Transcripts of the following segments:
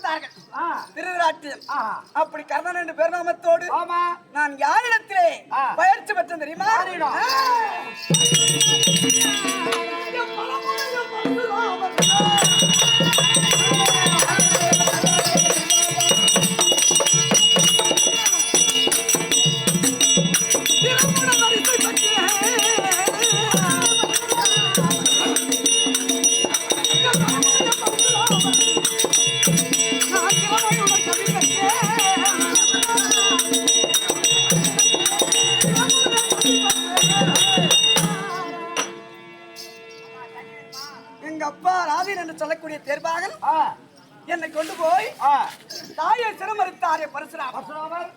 கொடுத்தார்கள் திருவிராட்டியம். அப்படி கர்ணன் என்று பெருநாமத்தோடு நான் யாரிடத்திலே பயிற்சி பெற்றேன் தெரியுமா? எங்க அப்பா ராதீன் என்று சொல்லக்கூடிய தேர்பாகன் என்னை கொண்டு போய் தாயை சிரமறுத்தாரே பரசுராமர்.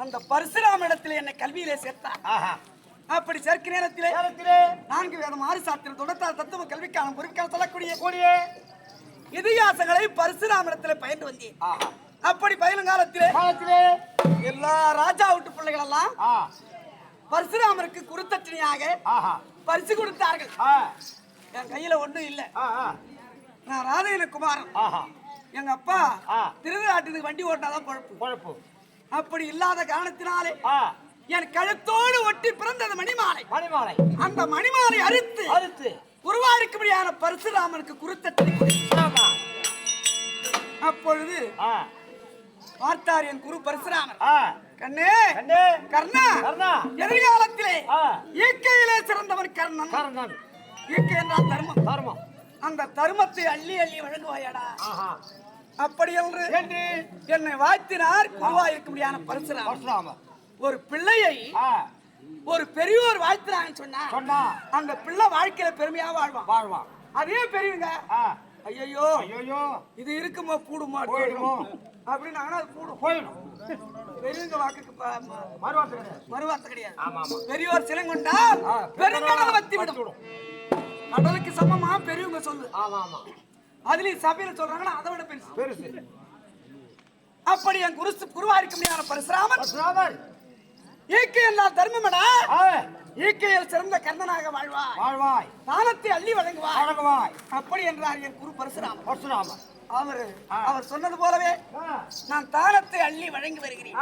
அந்த பரசுராம இடத்தில் என்னை கல்வியிலே சேர்த்தார். அப்படி சேர்க்க நேரத்திலே 4 வேதம் 6 சாஸ்திரம் தொடர்த்தால் தத்துவ கல்விக்கான பொறுப்பிக்கான சொல்லக்கூடிய இதிகாசங்களை பரசுராம பயின்று வந்தேன். அப்படி பயிலும் காலத்திலே எல்லா ராஜா வீட்டு பிள்ளைகள் எல்லாம் பரசுராமருக்கு குருத்தட்சணையாக பரிசு கொடுத்தார்கள். என் கையில ஒண்ணும் இல்ல. நான் ராதேன குமாரன். எங்க அப்பா திருவிழாட்டுக்கு வண்டி ஓட்டாதான் பொழப்பு. அப்படி இல்லாத காரணத்தினாலே என் கழுத்தோடு ஒட்டி பிறந்தது மணிமாலை. அந்த மணிமாலை அறுத்து உருவாக்கும்படியான பரசுராமனுக்கு குருத்தட்சணை. அப்பொழுது பார்த்தார் என் குரு பரசுராமர். கண்ணே கர்ணா, எதிர்காலத்திலே இயற்கையிலே சிறந்தவன் கர்ணன். இயற்கை என்றால் தர்மம். அந்த தர்மத்தை அள்ளி அள்ளி வழங்குவாயடா. அப்படி என்று என்னை வாழ்த்தினார் குருவாயிருக்கும்படியான பரசுராமர். ஒரு பிள்ளையை ஒரு பெரியோர் வாழ்த்தினான்னு சொன்னா அந்த பிள்ளை வாழ்க்கையில பெருமையா வாழ்வான். அதே பெரியவங்க ஐயோ இது இருக்குமோ கூடுமோ அப்படின்னு அது போயிடும். பெரியவங்க வாக்குக்கு மறுவார்த்தை கிடையாது. பெரியோர் சிலங்கொண்டா பெருங்கடல் வத்தி விடும். கடலுக்கு சமமா பெரியவங்க சொல்லு. அதுலயும் சபையில சொல்றாங்கன்னா அதை விட பெருசு. அப்படி என் குருவா இருக்க பரசுராமர் இயற்கை என்றால் தர்மமடா. இயற்கையில் சிறந்த கர்ணனாக வாழ்வாய். தானத்தை அள்ளி வழங்குவாய். அப்படி என்றார் என் குரு பரசுராமர். அவர் சொன்னது போலவே நான் தானத்தை அள்ளி வழங்கி வருகிறேன்.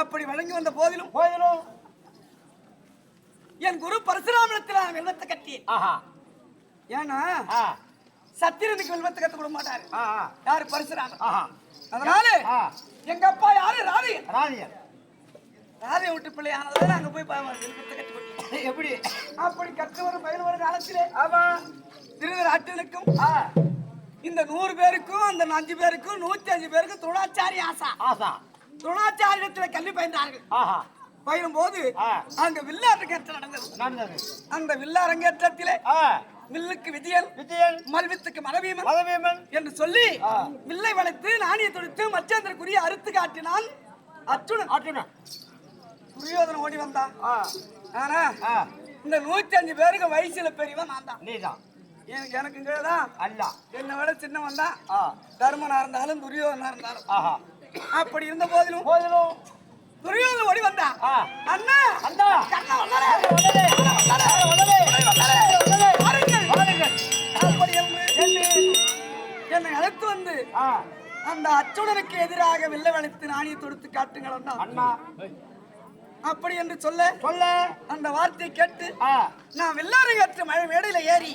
அப்படி வழங்கி வந்த போதிலும் என் குரு பரசுராமத்தில் நான் வெல்வத்தை கட்டியேன். ஏன்னா சத்திரனுக்கு வெல்வத்தை கத்து கொடுக்க மாட்டாரு யாரு பரசுராமர். அதனால எங்க அப்பா யாரு ராதியன் விட்டு பிள்ளையானதால அங்க போய் வெல்வத்தை கட்டி கொடுத்தேன். எப்படி அப்படி கற்று வரும் பயிர் வரும் காலத்திலே திருவிராட்டினுக்கும் இந்த 100 பேருக்கும் அந்த 5 பேருக்கும் 105 பேருக்கும் துணாச்சாரி ஆசா துணாச்சாரியத்துல கல்வி பயின்றார்கள். பயிரும் போது அங்க வில்லாரங்கேற்றம் நடந்தது. அந்த வில்லாரங்கேற்றத்திலே வில்லுக்கு விஜயன் மல்வித்துக்கு மதவீமன் என்று சொல்லி வில்லை வளைத்து நாணியை தொடுத்து மச்சேந்திரக்குரிய அறுத்து காட்டினான் அர்ஜுனன். துரியோதனன் ஓடி வந்தான். ஆனா இந்த 105 பேருக்கு வயசுல பெரியவன் நான் தான். நீதான். எனக்கு இங்கதான் அல்ல என்னை விட சின்னவன் தான். தர்மனா இருந்தாலும் துரியோதனா இருந்தாலும். அப்படி இருந்த போதிலும் துரியோதனன் ஓடி வந்தான். அண்ணா அப்படி என்னை அழைத்து வந்து அந்த அர்ஜுனனுக்கு எதிராக வில்லை வளைத்து நாணியை தொடுத்து காட்டுங்கள் அண்ணா அப்படி என்று சொல்ல அந்த வார்த்தையை கேட்டு நான் வில்லாரங்கேற்ற மழை மேடையில ஏறி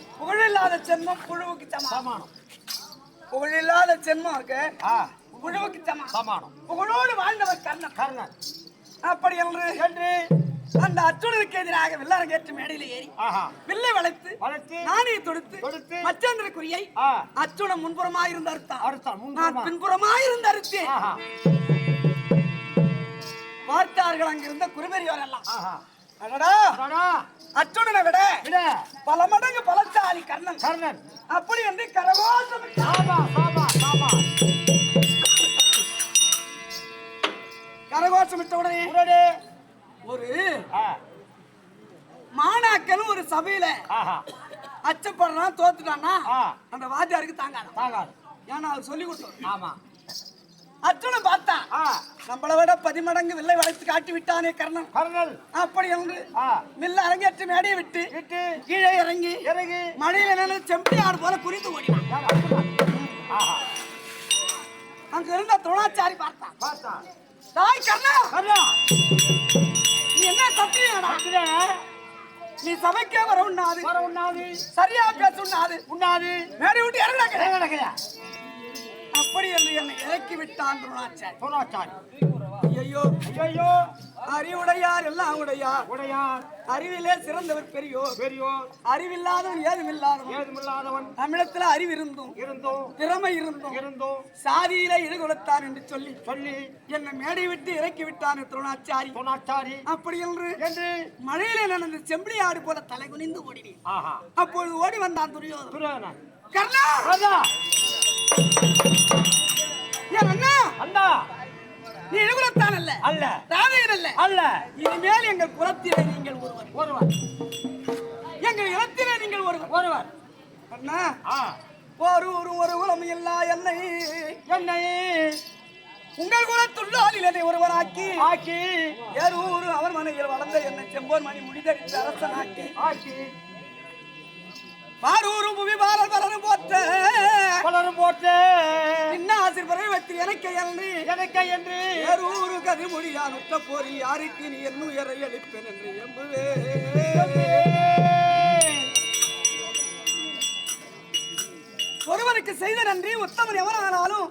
புகழில்லாத ஜென்மம் இருக்கு புழுவுக்கு சமானம். புகழோடு வாழ்ந்தவர் கர்ணன். அப்படி என்று அந்த அர்ஜுனனுக்கு எதிராக வில்லரங்கேற்று மேடையில ஏறி வில்லை வளைத்து நாணை தொடுத்து மச்சந்திரக்குரியை அர்ஜுனன் முன்புறமாக இருந்த அறுத்தான் நான் பின்புறமாக இருந்த அறுத்தேன். பார்த்தார்கள் அங்கிருந்த குருபெரியோர் எல்லாம் அர்ஜுனனை விட பல மடங்கு பலசாலி கர்ணன் அப்படி என்று கரகோஷமிட்ட உடனே ஒரு மாணாக்கனும் ஒரு சபையில அச்சப்படுறான் தோத்துட்டான்னா அந்த வாத்தியாருக்கு தாங்காது. ஏன்னா அவர் சொல்லி கொடுத்தோம். அர்ஜுனன் பார்த்தான் நம்மளை விட 10 மடங்கு வில்லை வளைத்து காட்டி விட்டானே கர்ணன். அப்படி என்று வில்ல அரங்கேற்று மேடையை விட்டு கீழே இறங்கி மழையில நின்று செம்பியாடு போல குறித்து ஓடினான். அங்க இருந்த துரோணாச்சாரி பார்த்தான். தாய் கர்ணா, நீ என்ன தப்பியா? நீ சபைக்கே வர உண்ணாது, சரியா பேச உண்ணாது, மேடை விட்டு இறங்க. அப்படி என்று என்னை இறக்கி விட்டான் துரோணாச்சாரி. ஐயோ அறிவுடையார் எல்லாம் உடையார், அறிவிலே சிறந்தவர் பெரியோர், அறிவில்லாதவன் ஏதுமில்லாதவன், தமிழத்துல அறிவு இருந்தும் திறமை இருந்தும் சாதியில ஈடுகொடுத்தான் என்று சொல்லி என்னை மேடை விட்டு இறக்கி விட்டான் துரோணாச்சாரி. அப்படி என்று மழையிலே நடந்த செம்பிளி ஆடு போல தலை குனிந்து ஓடினேன். அப்பொழுது ஓடி வந்தான் துரியோதனன். கர்ணா, அண்ணா, நீ எழுகுலத்தான் அல்ல, ராதையன் அல்ல. இனிமேல் எங்கள் குலத்திலே நீங்கள் ஒருவர், எங்கள் இனத்திலே நீங்கள் ஒருவர். அண்ணா, ஒரு குலம் இல்லா என்னை உங்கள் குலத்துள்ளாலில் என்னை ஒருவராக்கி ஏறூர் அவர் மனையில் வளர்ந்த என்னை செம்போன் மணி முடிதறித்த அரசனாக்கி பாரூரும் புவி பாரல் பலரும் போற்ற இன்னாசிற்பரை வைத்து எனக்கு என்று ஏறூரு கதி முடியான் உற்ற போரி யாருக்கு நீ என் உயரை அளிப்பேன் என்று எம்புவே. ஒருவனுக்கு செய்த நன்றி உத்தமன் எவனானாலும்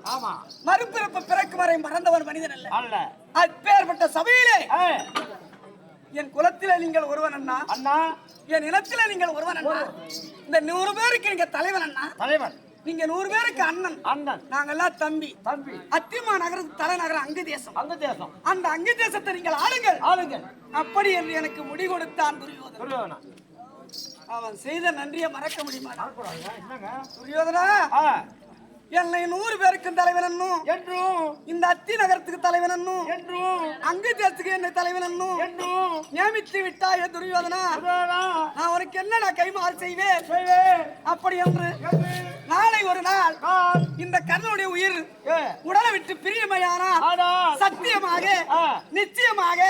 மறுபிறப்பு பிறக்கும் வரை மறந்தவன் மனிதன் அல்ல. அப்பேற்பட்ட சபையிலே என் குலத்திலே நீங்கள் ஒருவன் அண்ணா, என் இனத்திலே நீங்கள் ஒருவன் அண்ணா. இந்த 100 பேருக்கு நீங்க தலைவன் அண்ணா, நீங்க 100 பேருக்கு அண்ணன், நாங்கெல்லாம் தம்பி. அத்திமா நகரத்து தலைநகரம் அங்கு தேசம். அந்த அங்கு தேசத்தை நீங்கள் ஆளுங்கள் அப்படி என்று எனக்கு முடி கொடுத்தான் துரியோதனன். அவன் செய்த நன்றியை மறக்க முடியுமா துரியோதனா? என்னை 100 பேருக்கும் தலைவன் என்றும் இந்த அத்தி நகரத்துக்கு தலைவன் என்றும் அங்கு தேசத்துக்கு என்னை தலைவன் என்றும் நியமித்து விட்டாய துரியோதனா. நான் உனக்கு என்னடா கைமாறு செய்வேன்? அப்படி என்று நாளை ஒரு நாள் இந்த கர்ணனுடைய உயிர் உடலை விட்டு பிரியமையானால் சத்தியமாக நிச்சயமாக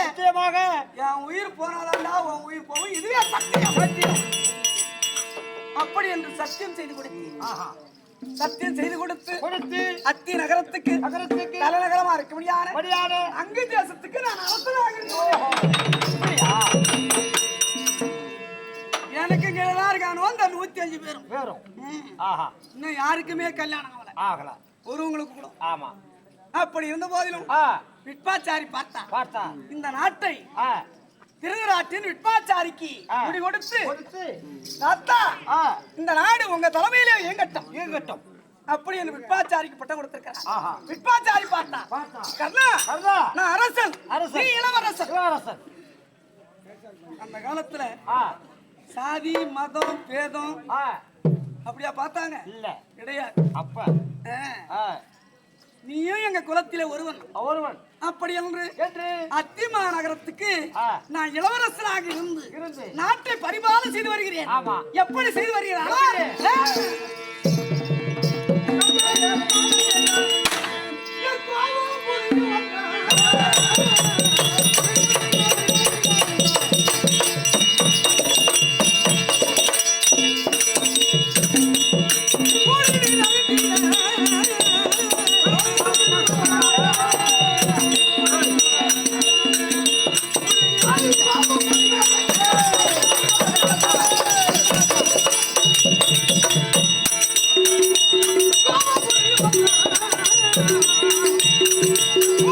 என் உயிர் போனாதான்டா உன் உயிர் போகும், இதுவே சத்தியம். அப்படி என்று சத்தியம் செய்து கொடுத்து அத்தி நகரத்துக்கு தலைநகரமா இருக்க முடியாது அங்கு தேசத்துக்கு நான் அரசனாக எனக்கு கீழே இருக்கானோ அந்த 105 பேரும் இன்னும் யாருக்குமே கல்யாணம் ஆகல, ஒருவங்களுக்கு கூட. அப்படி இருந்த போதிலும் விட்பாச்சாரி பார்த்தா இந்த நாட்டை திருநாட்டின் விட்பாச்சாரிக்கு முடி கொடுத்து இந்த நாடு உங்க தலைமையிலே இயங்கட்டும் அப்படி என்று விட்பாச்சாரிக்கு பட்டம் கொடுத்திருக்கிறார். விட்பாச்சாரி பார்த்தா கர்ணா, நான் அரசன், நீ இளவரசன். அந்த காலத்துல சாதி மதம் பேதம் அப்படியா பார்த்தாங்க? இல்ல, கிடையாது. அப்ப நீயும் எங்க குலத்திலே ஒருவன். அப்படி என்று அத்திமா நகரத்துக்கு நான் இளவரசனாக இருந்து நாட்டை பரிபாலனை செய்து வருகிறேன். எப்படி செய்து வருகிறேன்?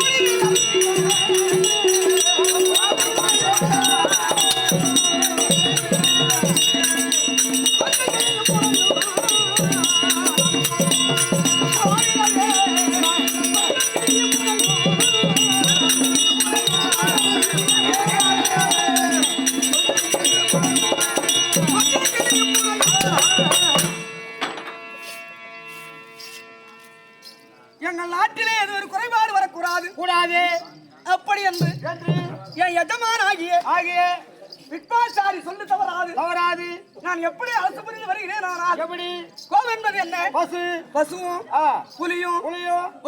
What எங்கள் நாட்டிலே அது ஒரு குறைபாடு வரக்கூடாது கூடாது. அப்படி என்று என் எஜமான் ஆகிய விட்பாசாரி சொல்லு தவறாது. நான் எப்படி அரசு புரிந்து வருகிறேன். ஆனால் எப்படி கோவம் என்பது என்ன? பசுவும் புலியும்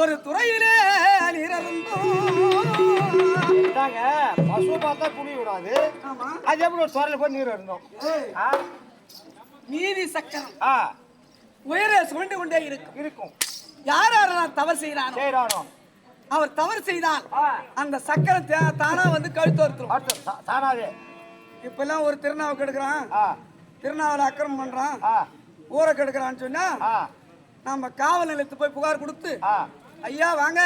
ஒரு துறையிலே பசு பார்த்தா புளி விடாது. அது எப்படி ஒரு துறையில போய் நீர் இருந்தோம். நீதி சக்கரம் உயரே சுமந்து கொண்டே இருக்கும். யார் யாரெல்லாம் தவறு செய்யறானோ அவர் தவறு செய்தால் அந்த சக்கரம் தானா வந்து கழுத்து ஒருத்தரும் தானாவே. இப்ப எல்லாம் ஒரு திருநாவை கெடுக்கிறான், திருநாவல அக்கிரமம் பண்றான், ஊரை கெடுக்கிறான்னு சொன்னா நம்ம காவல் நிலையத்து போய் புகார் கொடுத்து ஐயா வாங்க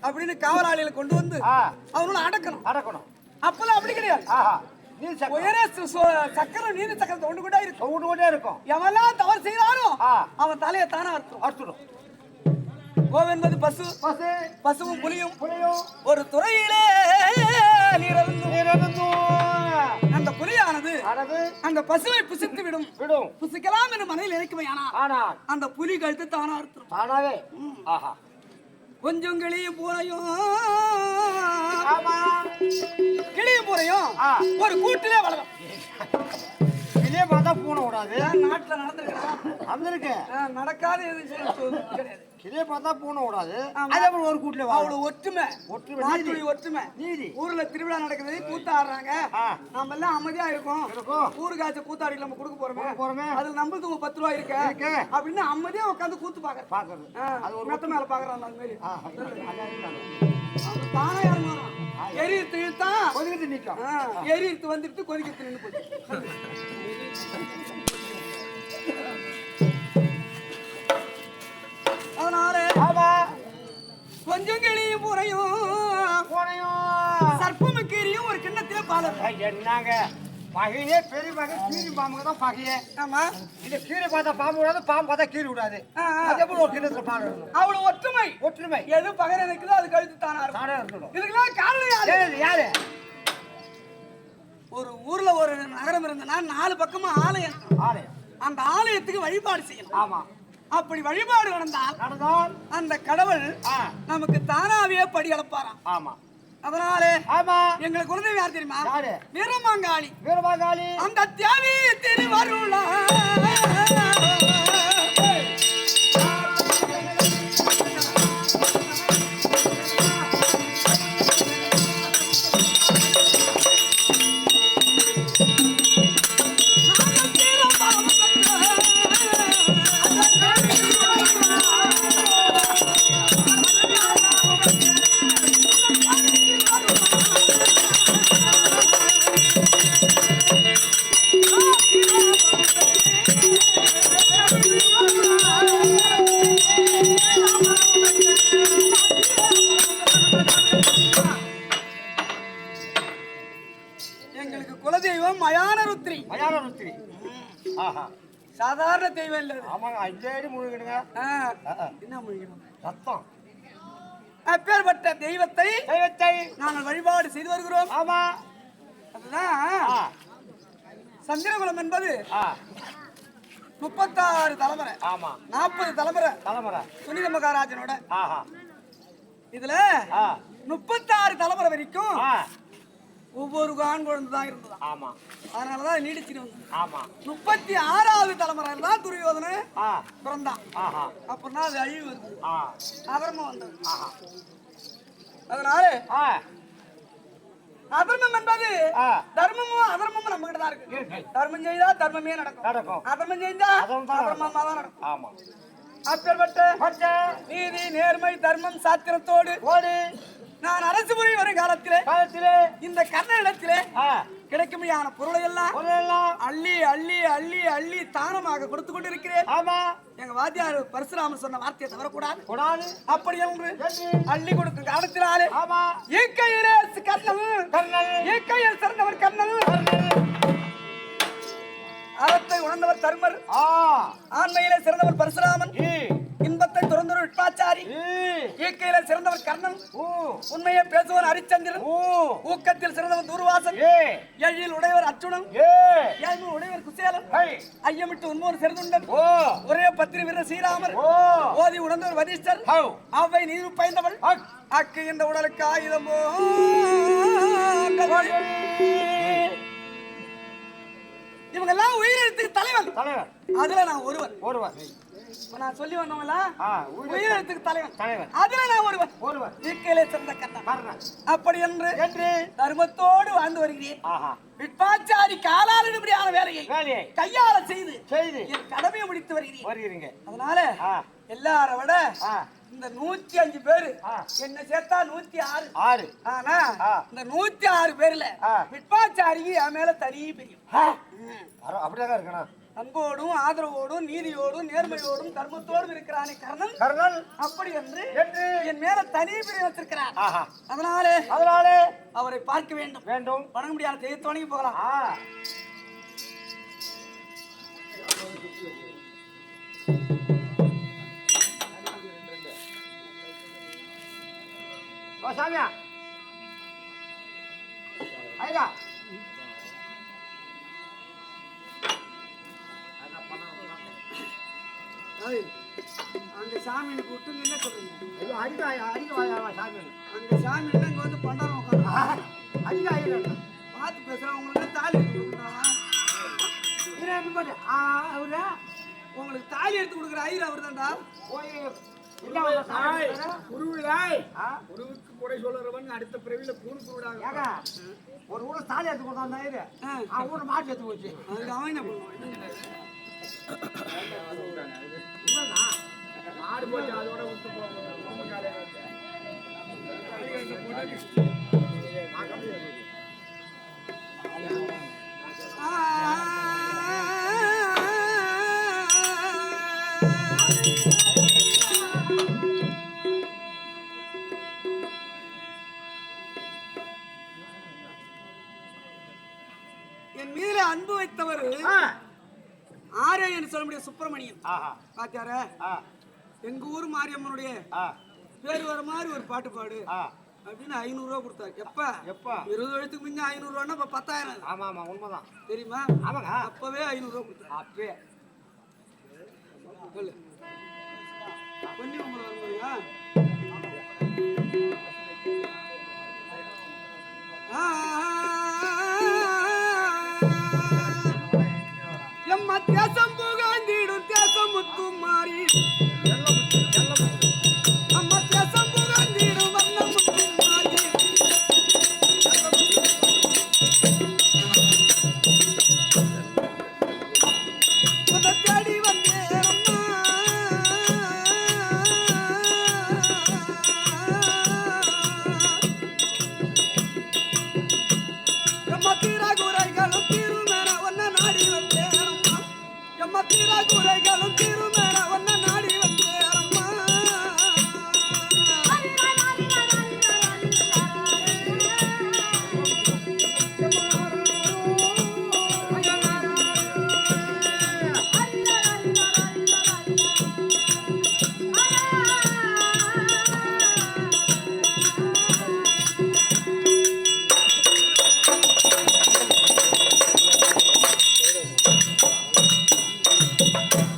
அப்படின்னு காவலாளிகளை கொண்டு வந்து அவங்கள அடக்கணும். அப்பெல்லாம் அப்படி கிடையாது. சக்கரம் நீதி சக்கரத்தை ஒன்று கொண்டே இருக்கும். எவெல்லாம் தவறு செய்யறானோ அவன் தலையை தானே அறுத்துடும். கோவென்பது பசுவும் புலியும் ஒரு துறையிலே அந்த புலியானது அந்த பசுவை புசித்து விடும். புசிக்கலாம் என்று மனையில் நினைக்குமே. ஆனால் அந்த புலி கழுத்து தானா அறுத்துடும். கொஞ்சம் கிளியும் பூரையும் ஒரு கூட்டிலே வளரும். கிளியே பார்த்தா பூனை விடாது. நாட்டுல நடந்திருக்கேன் நடக்காத கிடையாது. கிளியே பார்த்தா பூனை விடாது. ஒரு கூட்டுல அவ்வளவு ஒற்றுமை நீதி. ஊர்ல திருவிழா நடக்குது, கூத்தாடுறாங்க. நம்ம எல்லாம் அமைதியா இருக்கோம். ஊருக்காச்ச கூத்தாடி நம்ம கொடுக்க போறோமே. அதுல நம்மளுக்கு 10 ரூபாய் இருக்கு அப்படின்னு அமைதியா உட்காந்து கூத்து பாக்குறது. அது ஒரு மெத்த மேல பாக்குறாங்க. அந்த மாதிரி தானே இறங்குறோம். எரித்து இழுத்தான் கொதிக்கிட்டு நிற்கும். எரித்து வந்துட்டு கொதிக்கிட்டு நின்று போச்சு. அதனால கொஞ்சம் கிளியும் பூரையும் சர்ப்பம கீரியும் ஒரு கிண்ணத்திலே பாலம். என்னங்க பகையே பெரிய பகை கீரி பாம்புக்கு தான் பகையே. ஆமா இந்த கீரை பார்த்தா பாம்பு விடாது, பாம்பு பார்த்தா கீரி விடாது. அது எப்படி ஒரு கிண்ணத்துல பால் இருக்கணும். அவ்வளவு ஒற்றுமை எது பகை நினைக்குதோ அது கழுத்து தானா இருக்கணும். இதுக்கெல்லாம் காரணம் யாரு? ஒரு ஊர்ல ஒரு நகரம் இருந்தனா 4 பக்கமா ஆலயம். அந்த ஆலயத்துக்கு வழிபாடு செய்யணும். ஆமா. அப்படி வழிபாடு நடந்தால் அந்த கடவுள் நமக்கு தானாவே படி அளப்பாராம். ஆமா. அதனாலே எங்களுக்கு குலதெய்வம் யார் தெரியுமா? வீரமாங்காளி. அந்த தியாகி திருவருளா எங்களுக்கு குலதெய்வம் மயானருத்ரி. சாதாரண தெய்வம் இல்ல. ஆமாங்க, அஞ்சேடி முழுகிடுங்க. என்ன முழுகிடும்? ரத்தம். அப்பேற்பட்ட தெய்வத்தை நாங்கள் வழிபாடு செய்து வருகிறோம். ஆமா. அதுதான் சந்திரகுலம் என்பது 36 தலைமுறை. ஆமா. 40 தலைமுறை சுனித மகாராஜனோட. இதுல 36 தலைமுறை வரைக்கும் ஒவ்வொரு ஆண் குழந்தை தான் இருந்தது. ஆமா. அதனாலதான் நீடிச்சு வந்தது. ஆமா. 36வது தலைமுறை தான் துரியோதன பிறந்தான். அப்படின்னா அது அழிவு வருது, அதர்மம் வந்தது. அதனால அதர்மம் என்பது தர்மமும் அதர்மமும் நம்ம கிட்ட தான் இருக்கு. தர்மம் செய்தா தர்மமே நடக்கும், அதர்மம் செய்தா அதர்மமா தான் நடக்கும். ஆமா. அப்பேற்பட்ட நீதி நேர்மை தர்மம் சாத்திரத்தோடு நான் அரசு முறை வரும் காலத்திலே இந்த கர்ணனிடத்திலே கிடைக்குமையான பொருளை எல்லாம் அள்ளி அள்ளி அள்ளி அள்ளி தானமாக கொடுத்து கொண்டிருக்கிறேன். ஆமா. எங்க வாத்தியார் பரசுராமன் சொன்ன வார்த்தையை தவறக்கூடாது. அப்படி என்று அள்ளி கொடுக்கும் காலத்தினாலே இயற்கையிலே கர்ணன், இயற்கையில் சிறந்தவர் கர்ணன், அறத்தை உணர்ந்தவர் தர்மர், ஆண்மையிலே சிறந்தவர் பரசுராமன், இன்பத்தை துறந்தவர் விற்பாச்சாரி இயற்கையில சிறந்தவர் கர்ணன் உண்மையை பேசுவர் ஹரிச்சந்திரன் ஊக்கத்தில் சிறந்தவன் தூர்வாசன் எழில் உடையவர் அர்ஜுனன் ஏழ்மை உடையவர் குசேலன் ஐயமிட்டு உண்மோர் செருதுண்டன் ஒரே பத்திரி வீரர் ஸ்ரீராமர் ஓதி உணர்ந்தவர் வதிஷ்டர் அவை நீர் பயந்தவள் அக்கு இந்த உடலுக்கு ஆயுதமோ இவங்க எல்லாம் உயிரெழுத்துக்கு தலைவன் அதுல நான் ஒருவன் நான் சொல்லி வந்தவங்களா உயிரெழுத்துக்கு தலைவன் அதுல நான் ஒருவன் இயற்கையிலே சிறந்த கர்ணன் அப்படி என்று தர்மத்தோடு வாழ்ந்து வருகிறேன் விற்பாச்சாரி காலாளிபடியான வேலையை கையால செய்து என் கடமையை முடித்து வருகிறீங்க அதனால எல்லார விட இந்த 105 பேரு என்ன சேர்த்தா 106 ஆனா இந்த 106 பேர்ல விற்பாச்சாரிக்கு என் மேல தனி பிரியும் அப்படிதான் இருக்கணும் அன்போடும் ஆதரவோடும் நீதியோடும் நேர்மையோடும் தர்மத்தோடும் இருக்கிறானே கர்ணன் அப்படி என்று என் மேல தனி பிரிவு வச்சிருக்கிறார் அதனாலே அவரை பார்க்க வேண்டும் வணங்க முடியாத தெய்வத்தோனையும் போகலாம் சாமியா ஐயா அங்க சாமி கூப்பிட்டு என்ன சொல்றீங்க அடிக்க சாமி அங்க சாமி இங்க வந்து பண்டாரம் உட்காந்து அடிக்க பார்த்து பேசுறேன் உங்களுக்கு தாலி அவரா உங்களுக்கு தாலி எடுத்து கொடுக்குற ஐயர் அவர் தான்டா குருவுக்கு கூட சொல்றவன் அடுத்த பிறவில கூணு குருடாங்க ஒரு ஊட தாலி எடுத்து கொடுத்தாங்க ஊட மாட்டி எடுத்து போச்சு அதுக்கு அவன் என்ன பண்ணுவான் மாடு போச்சு அதோட விட்டு என் மீது அன்பு வைத்தவர் ஆரே என்று சொல்ல முடியாது சுப்பிரமணியன் பாத்தியார எங்க ஊர் மாரியம்மனுடைய பேர் வர மாதிரி ஒரு பாட்டு பாடு அப்படின்னு 500 ரூபா கொடுத்தாரு எப்ப 20 வருஷத்துக்கு முன்ன 500 ரூபான்னா இப்ப 10,000 ஆமா உண்மைதான் தெரியுமா ஆமாங்க அப்பவே 500 ரூபா கொடுத்தாரு அப்பவே சொல்லு பொன்னி உங்களை வரும்போதுயா எம்மா தேசம் புகாந்திடும் தேசம் முத்து மாறி அம்மா தேசம் புகாந்திடும் வண்ண முத்து மாறி உன்னை தேடி வந்தேன் அம்மா தீரா குறைகளும் தீருமேன ஒன்ன நாடி வந்தேனம்மா எம்மா தீரா குறைகளும் தீருமேன ஒன்ன நாடி வந்தேனம்மா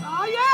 தாயே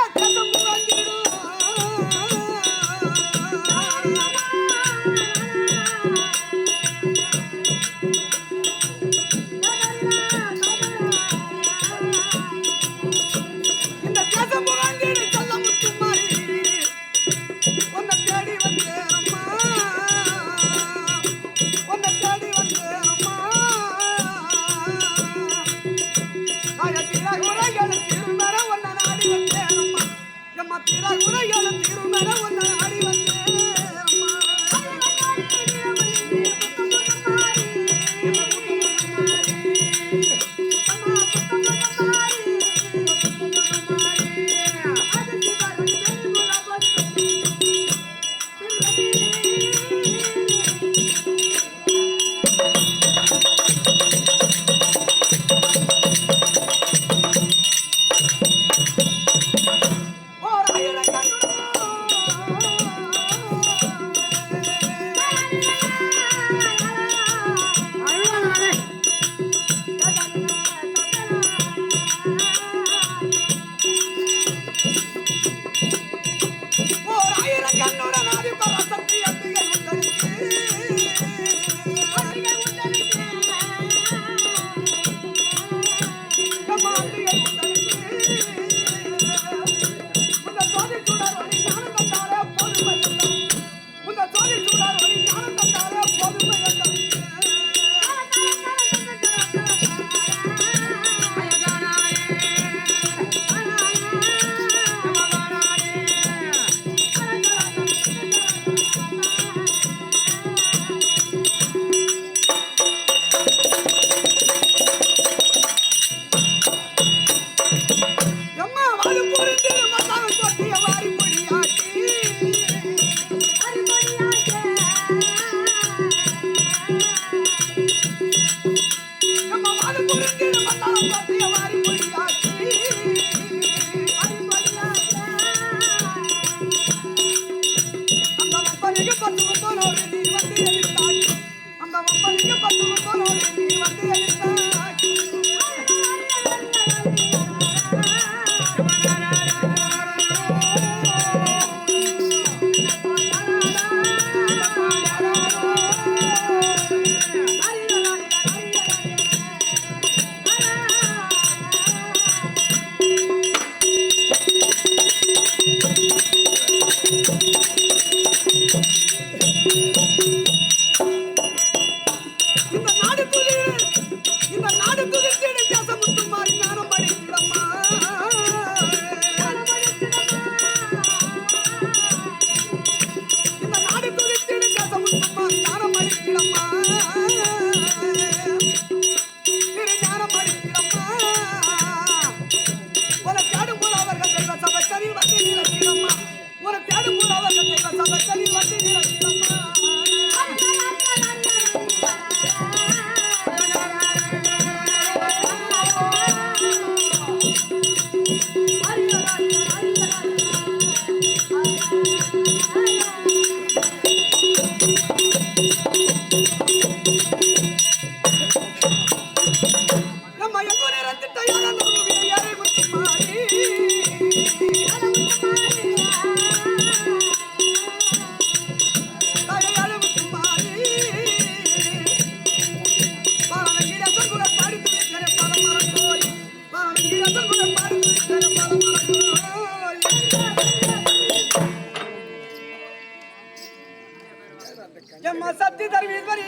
சக்தி தருவீஸ்வரி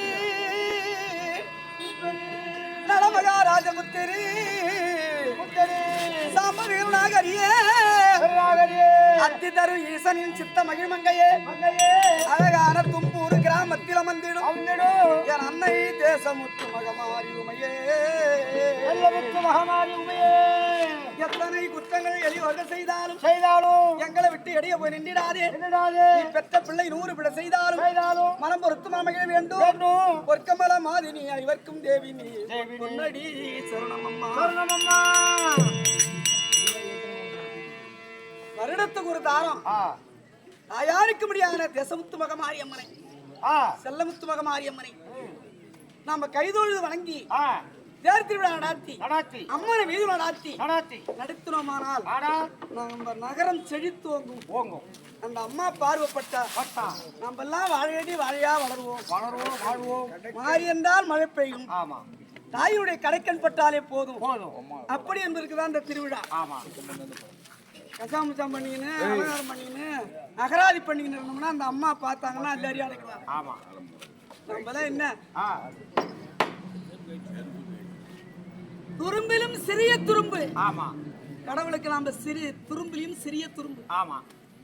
நலமகாராஜமுத்திரி சாம்பவிகருணாகரியே அத்தி தரு ஈசனின் சித்த மகிழ்மங்கையே அழகான தும்பூர் கிராமத்தில் அமர்ந்திடும் என் அன்னை தேசமுத்து மகமாரி உமையே எத்தனை குற்றங்கள் எளிவர்கள் செய்தாலும் எங்களை விட்டு எடைய போய் நின்றிடாதே நீ பெற்ற பிள்ளை 100 பிழை செய்தாலும் மனம் பொறுத்து மகிழ வேண்டும் பொற்கமல மாதினி ஐவர்க்கும் தேவி நீ பொன்னடி சரணமம்மா வருடத்துக்கு ஒரு தாரம் தாயாருக்கு முடியாத தேசமுத்து மகமாரி அம்மனை செல்லமுத்து மகமாரி அம்மனை நாம கைதொழுது வணங்கி தேர் திருவிழா நடாத்தி அம்மனை வீதி நடாத்தி நடத்தினோமானால் நம்ம நகரம் செழித்து ஓங்கும் அந்த அம்மா பார்வைப்பட்டா நம்ம எல்லாம் வாழையடி வாழையா வளருவோம் மாறி என்றால் மழை பெய்யும் தாயுடைய கடைக்கண் பட்டாலே போதும் அப்படி என்பதற்குதான் இந்த திருவிழா கசாமுச்சம் பண்ணிக்கின்னு அலங்காரம் பண்ணிக்கின்னு அகராதி பண்ணிக்கின்னு இருந்தோம்னா அந்த அம்மா பார்த்தாங்கன்னா அது அறியாடுக்கிறாங்க நம்ம என்ன துரும்பிலும் சிறிய துரும்பு கடவுளுக்கு நாம சிறிய துரும்பிலும் சிறிய துரும்பு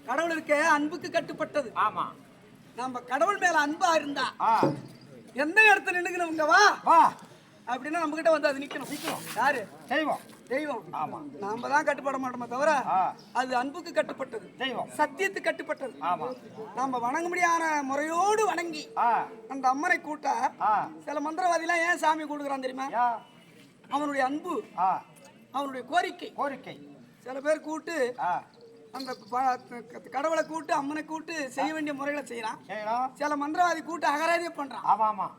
கடவுளுக்கு அன்புக்கு கட்டுப்பட்டது நம்ம கடவுள் மேல அன்பா இருந்தா எந்த இடத்துல நின்னுக்கணுங்க வா அப்படின்னா நம்ம கிட்ட வந்து அது நிக்கணும் யாரு தெய்வம் நாம தான் கட்டுப்பட மாட்டோமே தவிர அது அன்புக்கு கட்டுப்பட்டது சத்தியத்துக்கு கட்டுப்பட்டது நாம வணங்க முடியாத முறையோடு வணங்கி அந்த அம்மனை கூட்ட சில மந்திரவாதி எல்லாம் ஏன் சாமி கூடுகிறான் தெரியுமா அவனுடைய அன்பு அவனுடைய கோரிக்கை சில பேர் கூட்டு அந்த கடவுளை கூட்டு அம்மனை கூட்டு செய்ய வேண்டிய முறைகளை செய்யறான் சில மந்திரவாதி கூட்டு அகராதியே பண்றான்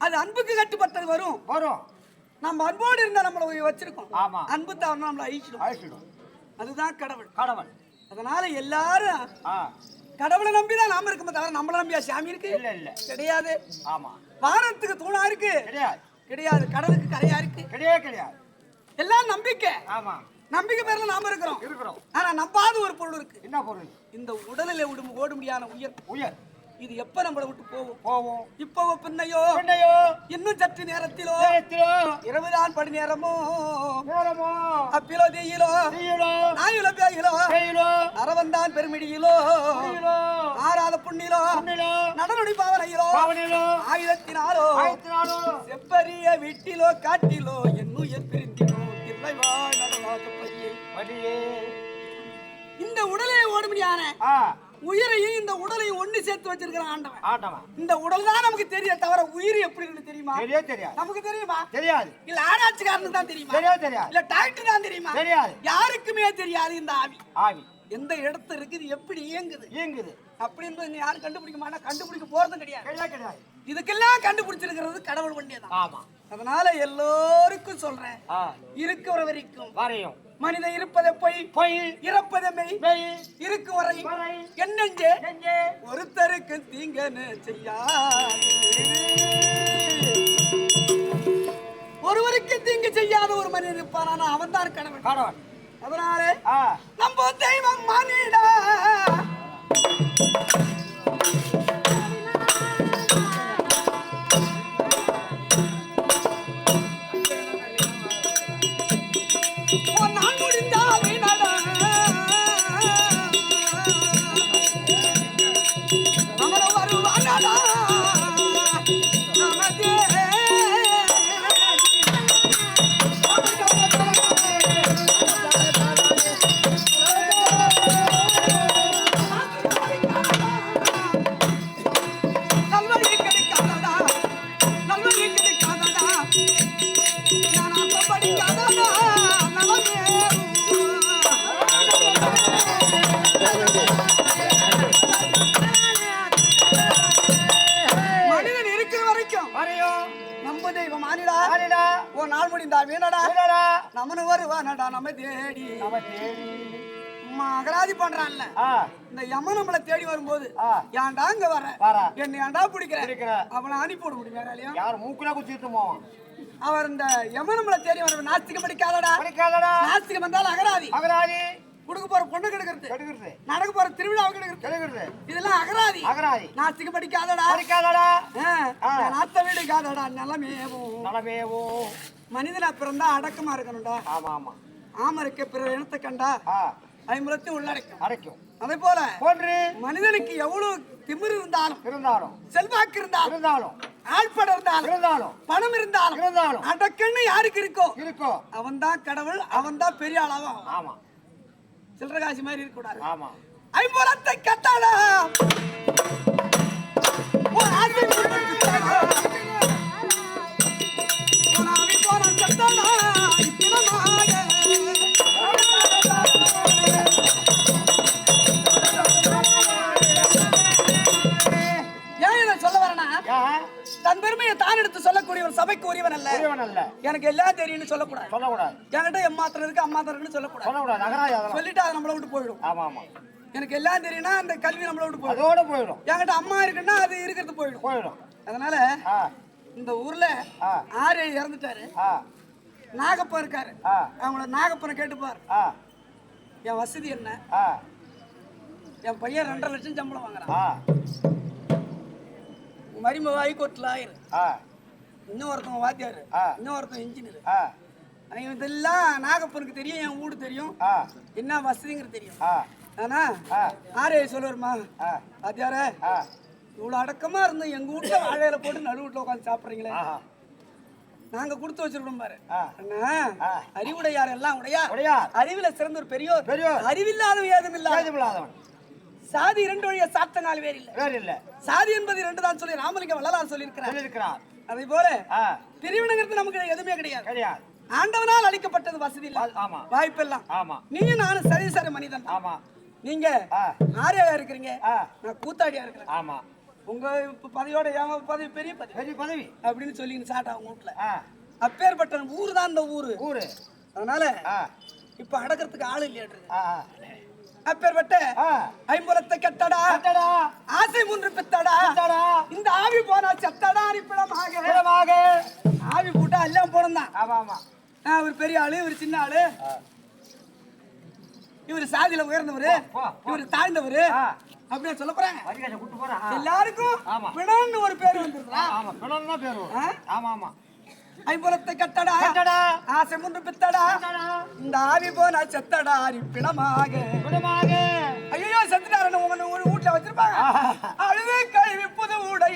அது அன்புக்கு கட்டுப்பட்டது வரும் நம்ம அன்போடு இருந்தா நம்மள வச்சிருக்கோம் அன்பு தான் நம்மள அழிச்சிடும் அதுதான் கடவுள் அதனால எல்லாரும் கடவுளை நம்பிதான் நாம இருக்கோம் தவிர நம்மள நம்பியா சாமி இருக்கு கிடையாது வானத்துக்கு தூணா இருக்கு கிடையாது கடலுக்கு கரையா இருக்கு கிடையாது எல்லாம் நம்பிக்கை நம்பிக்கை பேர்ல நாம இருக்கிறோம் ஆனா நம்பாத ஒரு பொருள் இருக்கு என்ன பொருள் இந்த உடலில் ஓட முடியாத உயர் இது எப்ப நம்மளை விட்டு போவோம் இப்போ பின்னையோ இன்னும் சற்று நேரத்திலோ இரவுதான் படி நேரமோ அப்பிலோ தீயிலோ நாயிலோ பேயிலோ அரவந்தான் பெருமிடியிலோ ஆறாத புண்ணிலோ நடனொடி பாவனையிலோ ஆயுதத்தினாலோ செப்பரிய வீட்டிலோ காட்டிலோ என்னுயிர் பிரிந்திலோ தில்லைவாய் நடவாக இந்த உடலை ஓடும்படியான உயிரையும் இந்த உடலையும் ஒண்ணு சேர்த்து வச்சிருக்கிறான் ஆண்டவன் இந்த உடல் தான் நமக்கு தெரிய தவிர உயிர் எப்படி இருக்கு தெரியுமா தெரியாது நமக்கு தெரியுமா தெரியாது இல்ல ஆராய்ச்சிக்காரனுக்கு தான் தெரியுமா தெரியாது இல்ல டாக்டர் தான் தெரியுமா தெரியாது யாருக்குமே தெரியாது இந்த ஆவி எந்த இடத்துல இருக்குது எப்படி இயங்குது அப்படின்னு நீ யாரும் கண்டுபிடிக்க மாட்டா, கண்டுபிடிக்க போறதும் கிடையாது. கிடையாது. இதுக்கெல்லாம் கண்டுபிடிச்சிருக்கிறது கடவுள் வண்டியதான். ஆமா. அதனால எல்லோருக்கும் சொல்றேன், இருக்கிற வரைக்கும் வரையும் மனிதன் இருப்பதை பொய், பொய் இறப்பதை மெய், மெய், இருக்கும் வரை வரை என்னெஞ்சே நெஞ்சே ஒருத்தருக்கு தீங்கன்னு செய்யா, ஒருவருக்கு தீங்கு செய்யாத ஒரு மனிதன் இருப்பானா அவன் தான் கடவுள். கடவுள். அதனால நம்ம தெய்வம் மானிடா, நான் முடிந்தால் வீணடா, அவன் வருவானடா நமதே. மனிதன் இருக்கிற வரைக்கும் வரையும் நம்ம தெய்வம் மானிடா, மானிடா ஒரு நாள் முடிந்தா வீணடா, வீணடா நம்மனு வருவானடா நம்ம தேடி. நம்ம தேடி அகராதி பண்றான்ல, இந்த யமன் நம்மளை தேடி வரும்போது ஏன்டா இங்க வர, என்ன ஏன்டா பிடிக்கிற, அவனை அனுப்பி விட முடியும் வேற இல்லையா? யார் மூக்குல குச்சிட்டு போவான். அவர் இந்த யமன் நம்மளை தேடி வர நாஸ்திகம் படிக்காதடா, நாஸ்திகம் வந்தாலும் அகராதி. அகராதி குடுக்க போற பொண்ணு கெடுக்கிறது, கெடுக்கிறது, நடக்க போற திருவிழா கெடுக்கிறது, கெடுக்கிறது, இதெல்லாம் அகராதி. அகராதி நாஸ்திகம் படிக்காதடா, படிக்காதடா, நாத்த வீடு காதடா நிலமேவும். நலமேவும் மனிதனா பிறந்தா அடக்கமா இருக்கணும்டா. ஆமா ஆமா. ஆம இருக்க பிற இனத்தை கண்டா ஐம்பலத்தை உள்ளடக்கும். அடைக்கும். அதே போல போன்று மனிதனுக்கு எவ்வளவு திமிர் இருந்தாலும் செல்வாக்கு இருந்தாலும் ஆழ்பட இருந்தாலும் பணம் இருந்தாலும் அடக்குன்னு யாருக்கு இருக்கோ அவன் தான் கடவுள், அவன் தான் பெரிய ஆளாவும். ஆமா. சில்லற காசி மாதிரி இருக்க கூடாது. ஆமா. ஐம்பலத்தை கட்டாடா தன் பெருமையை தான் எடுத்து சொல்லக்கூடிய ஒரு சபைக்கு உரியவன் அல்ல. எனக்கு எல்லாம் தெரியும்னு சொல்லக்கூடாது. என்கிட்ட எம்மாத்திரம் இருக்கு அம்மாத்திரம் இருக்குன்னு சொல்லக்கூடாது. சொல்லிட்டு அதை நம்மளை விட்டு போயிடும். எனக்கு எல்லாம் தெரியும்னா அந்த கல்வி நம்மளை விட்டு போயிடும். என்கிட்ட அம்மா இருக்குன்னா அது இருக்கிறது போயிடும். அதனால இந்த ஊர்ல ஆறு இறந்துட்டாரு, நாகப்பா இருக்காரு, அவங்கள நாகப்பனை கேட்டுப்பாரு என் வசதி என்ன. என் பையன் 2.5 லட்சம் சம்பளம் வாங்குறான், மருமக ஹைகோர்ட்ல இன்னொருத்தவங்க வாத்தியாரு, இன்னொருத்தவங்க இன்ஜினியர். இதெல்லாம் நாகப்பனுக்கு தெரியும், என் வீடு தெரியும், என்ன வசதிங்கிறது தெரியும். ஆனா ஆரே சொல்லுவாருமா, வாத்தியார இவ்வளவு அடக்கமா இருந்தோம், எங்க வீட்டுல வாழையில போட்டு நடு வீட்டுல உட்காந்து சாப்பிடுறீங்களே, நாங்க கொடுத்து வச்சிருக்கோம் பாரு. அறிவுடையார் எல்லாம் உடையார், அறிவில சிறந்த ஒரு பெரியோர், அறிவில்லாத ஏதும் இல்லாதவன். சாதி 2 வழிய சாத்த 4 பேர் இல்ல. சாதி என்பது 2 தான் சொல்லி ராமலிங்க வள்ளலார் சொல்லியிருக்கிறார். அதே போல பிரிவினைங்கிறது நமக்கு எதுவுமே கிடையாது. ஆண்டவனால் அளிக்கப்பட்டது வசதி இல்ல, வாய்ப்பெல்லாம். நீங்க நானும் சரி மனிதன். நீங்க ஆரியா இருக்கிறீங்க, நான் கூத்தாடியா இருக்கிறேன். உங்க பதவியோட என் பதவி பெரிய பதவி அப்படின்னு சொல்லி சாட்டா அவங்க வீட்டுல. அப்பேற்பட்ட ஊரு தான் இந்த ஊரு. அதனால இப்ப அடக்கிறதுக்கு ஆள் இல்லையா. அப்பேற்பட்ட ஐம்பலத்தை கட்டடா, ஆசை முன்று பித்தடா, இந்த ஆவி போனா செத்தடா அனுப்பிடமாக. ஆவி போட்டா எல்லாம் போனதான். இவர் பெரிய ஆளு, இவர் சின்ன ஆளு, இவர் சாதியில உயர்ந்தவரு, இவர் தாழ்ந்தவரு அப்படின்னு சொல்ல போறாங்க. எல்லாருக்கும் பிணன்னு ஒரு பேர் வந்துருக்கா. ஐம்பலத்தை கட்டடா, ஆசை முன்று பித்தடா, இந்த ஆவி போனா செத்தடா அரிப்பிடமாக. ஐயோ செத்துட்டாரு ஒரு வீட்டுல வச்சிருப்பாங்க. அழுது கழுவி புது உடை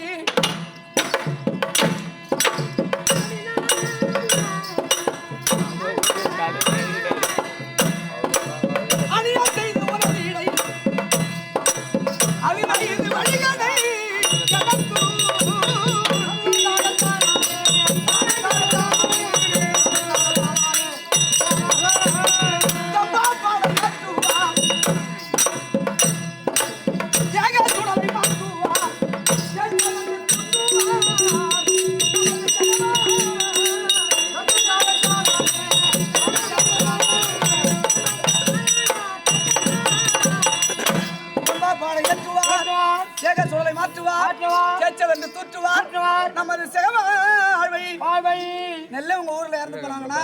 அணியா செய்து ஒரு இடை அவிமகிழ்ந்து வழிகடை ஜகத்து சேச்சவென்று தூற்றுவார் நமது வாழ்வை நெல்ல உங்க ஊர்ல இறந்து போனாங்கன்னா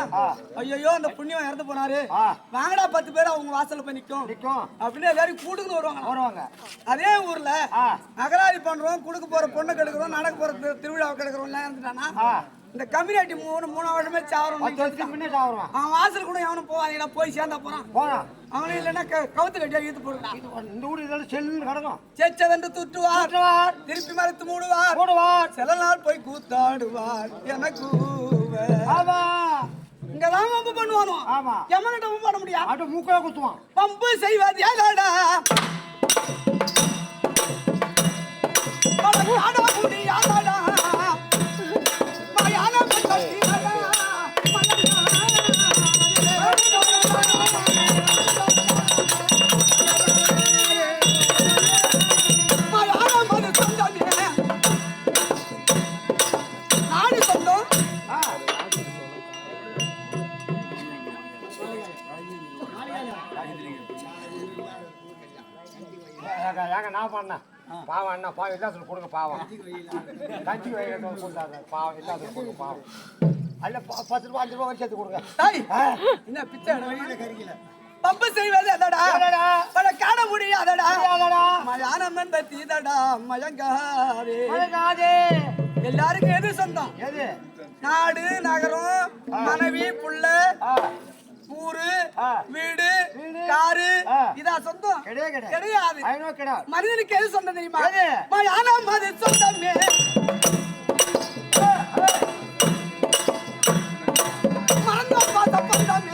ஐயோ அந்த புண்ணியம் இறந்து போனாரு வாங்கடா 10 பேர் அவங்க வாசல்ல போய் நிக்கும் அப்படின்னு எல்லாரும் கூட்டுக்கு வருவாங்க அதே ஊர்ல அகராதி பண்றோம் குடுக்க போற பொண்ணு கெடுக்கிறோம் நடக்க போற திருவிழாவை கெடுக்கிறோம் எல்லாம் இறந்துட்டானா இந்த கம்யூனிட்டி மூணு வருஷமே சாவரம் அவன் வாசல் கூட எவனும் போவாதீங்களா போய் சேர்ந்தா போறான் அவனும் இல்லைன்னா கவுத்து கட்டியா இழுத்து போடுறான் இந்த ஊர் இதெல்லாம் செல்லுன்னு கிடக்கும் சேச்சவென்று தூற்றுவார் திருப்பி மறுத்து மூடுவார் சில நாள் போய் கூத்தாடுவார் எனக்கு இங்கதான் வம்பு பண்ணுவானோ எமன்கிட்ட வம்பு பண்ண முடியாது ஆட்டோ மூக்கா குத்துவான் வம்பு செய்வது யாராடா முடியாதாடா நான் பண்ணேன் பாவம் அண்ணா பாவம் எல்லாத்துக்கும் கொடுங்க பாவம் கஞ்சி வயிறு கொடுத்தாங்க பாவம் எல்லாத்துக்கும் கொடுங்க பாவம் அல்ல 10 ரூபா 5 ரூபா வச்சு கொடுங்க என்ன பிச்சை வெளியில கறிக்கல பம்பு செய்வது அதடா பல காண முடியாதடா மயானம் என்ப தீதடா மயங்காதே எல்லாருக்கும் எது சொந்தம் எது நாடு நகரம் மனைவி புள்ள ஊரு வீடு காரு இதா சொந்தம் கிடையாது மனிதனுக்கு எது சொந்தம் தெரியுமா மயானம் அது சொந்தமே மறந்தோ பார்த்த சொந்தமே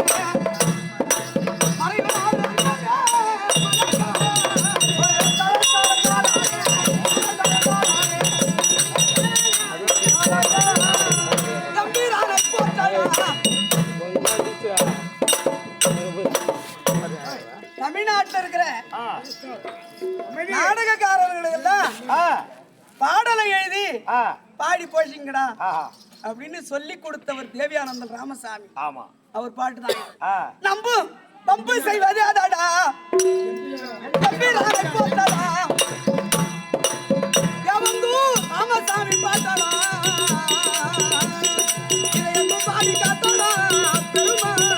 தமிழ்நாட்டில் இருக்கிற நாடகக்காரர்கள் எல்லாம் பாடலை எழுதி பாடி போஷிங்கடா அப்படின்னு சொல்லி கொடுத்தவர் தேவியானந்தன் ராமசாமி அவர் பாட்டு தான் நம்பு பம்பு செய்வது அதாடா ராமசாமி பாட்டாடா பாடி காத்தாடா பெருமாளே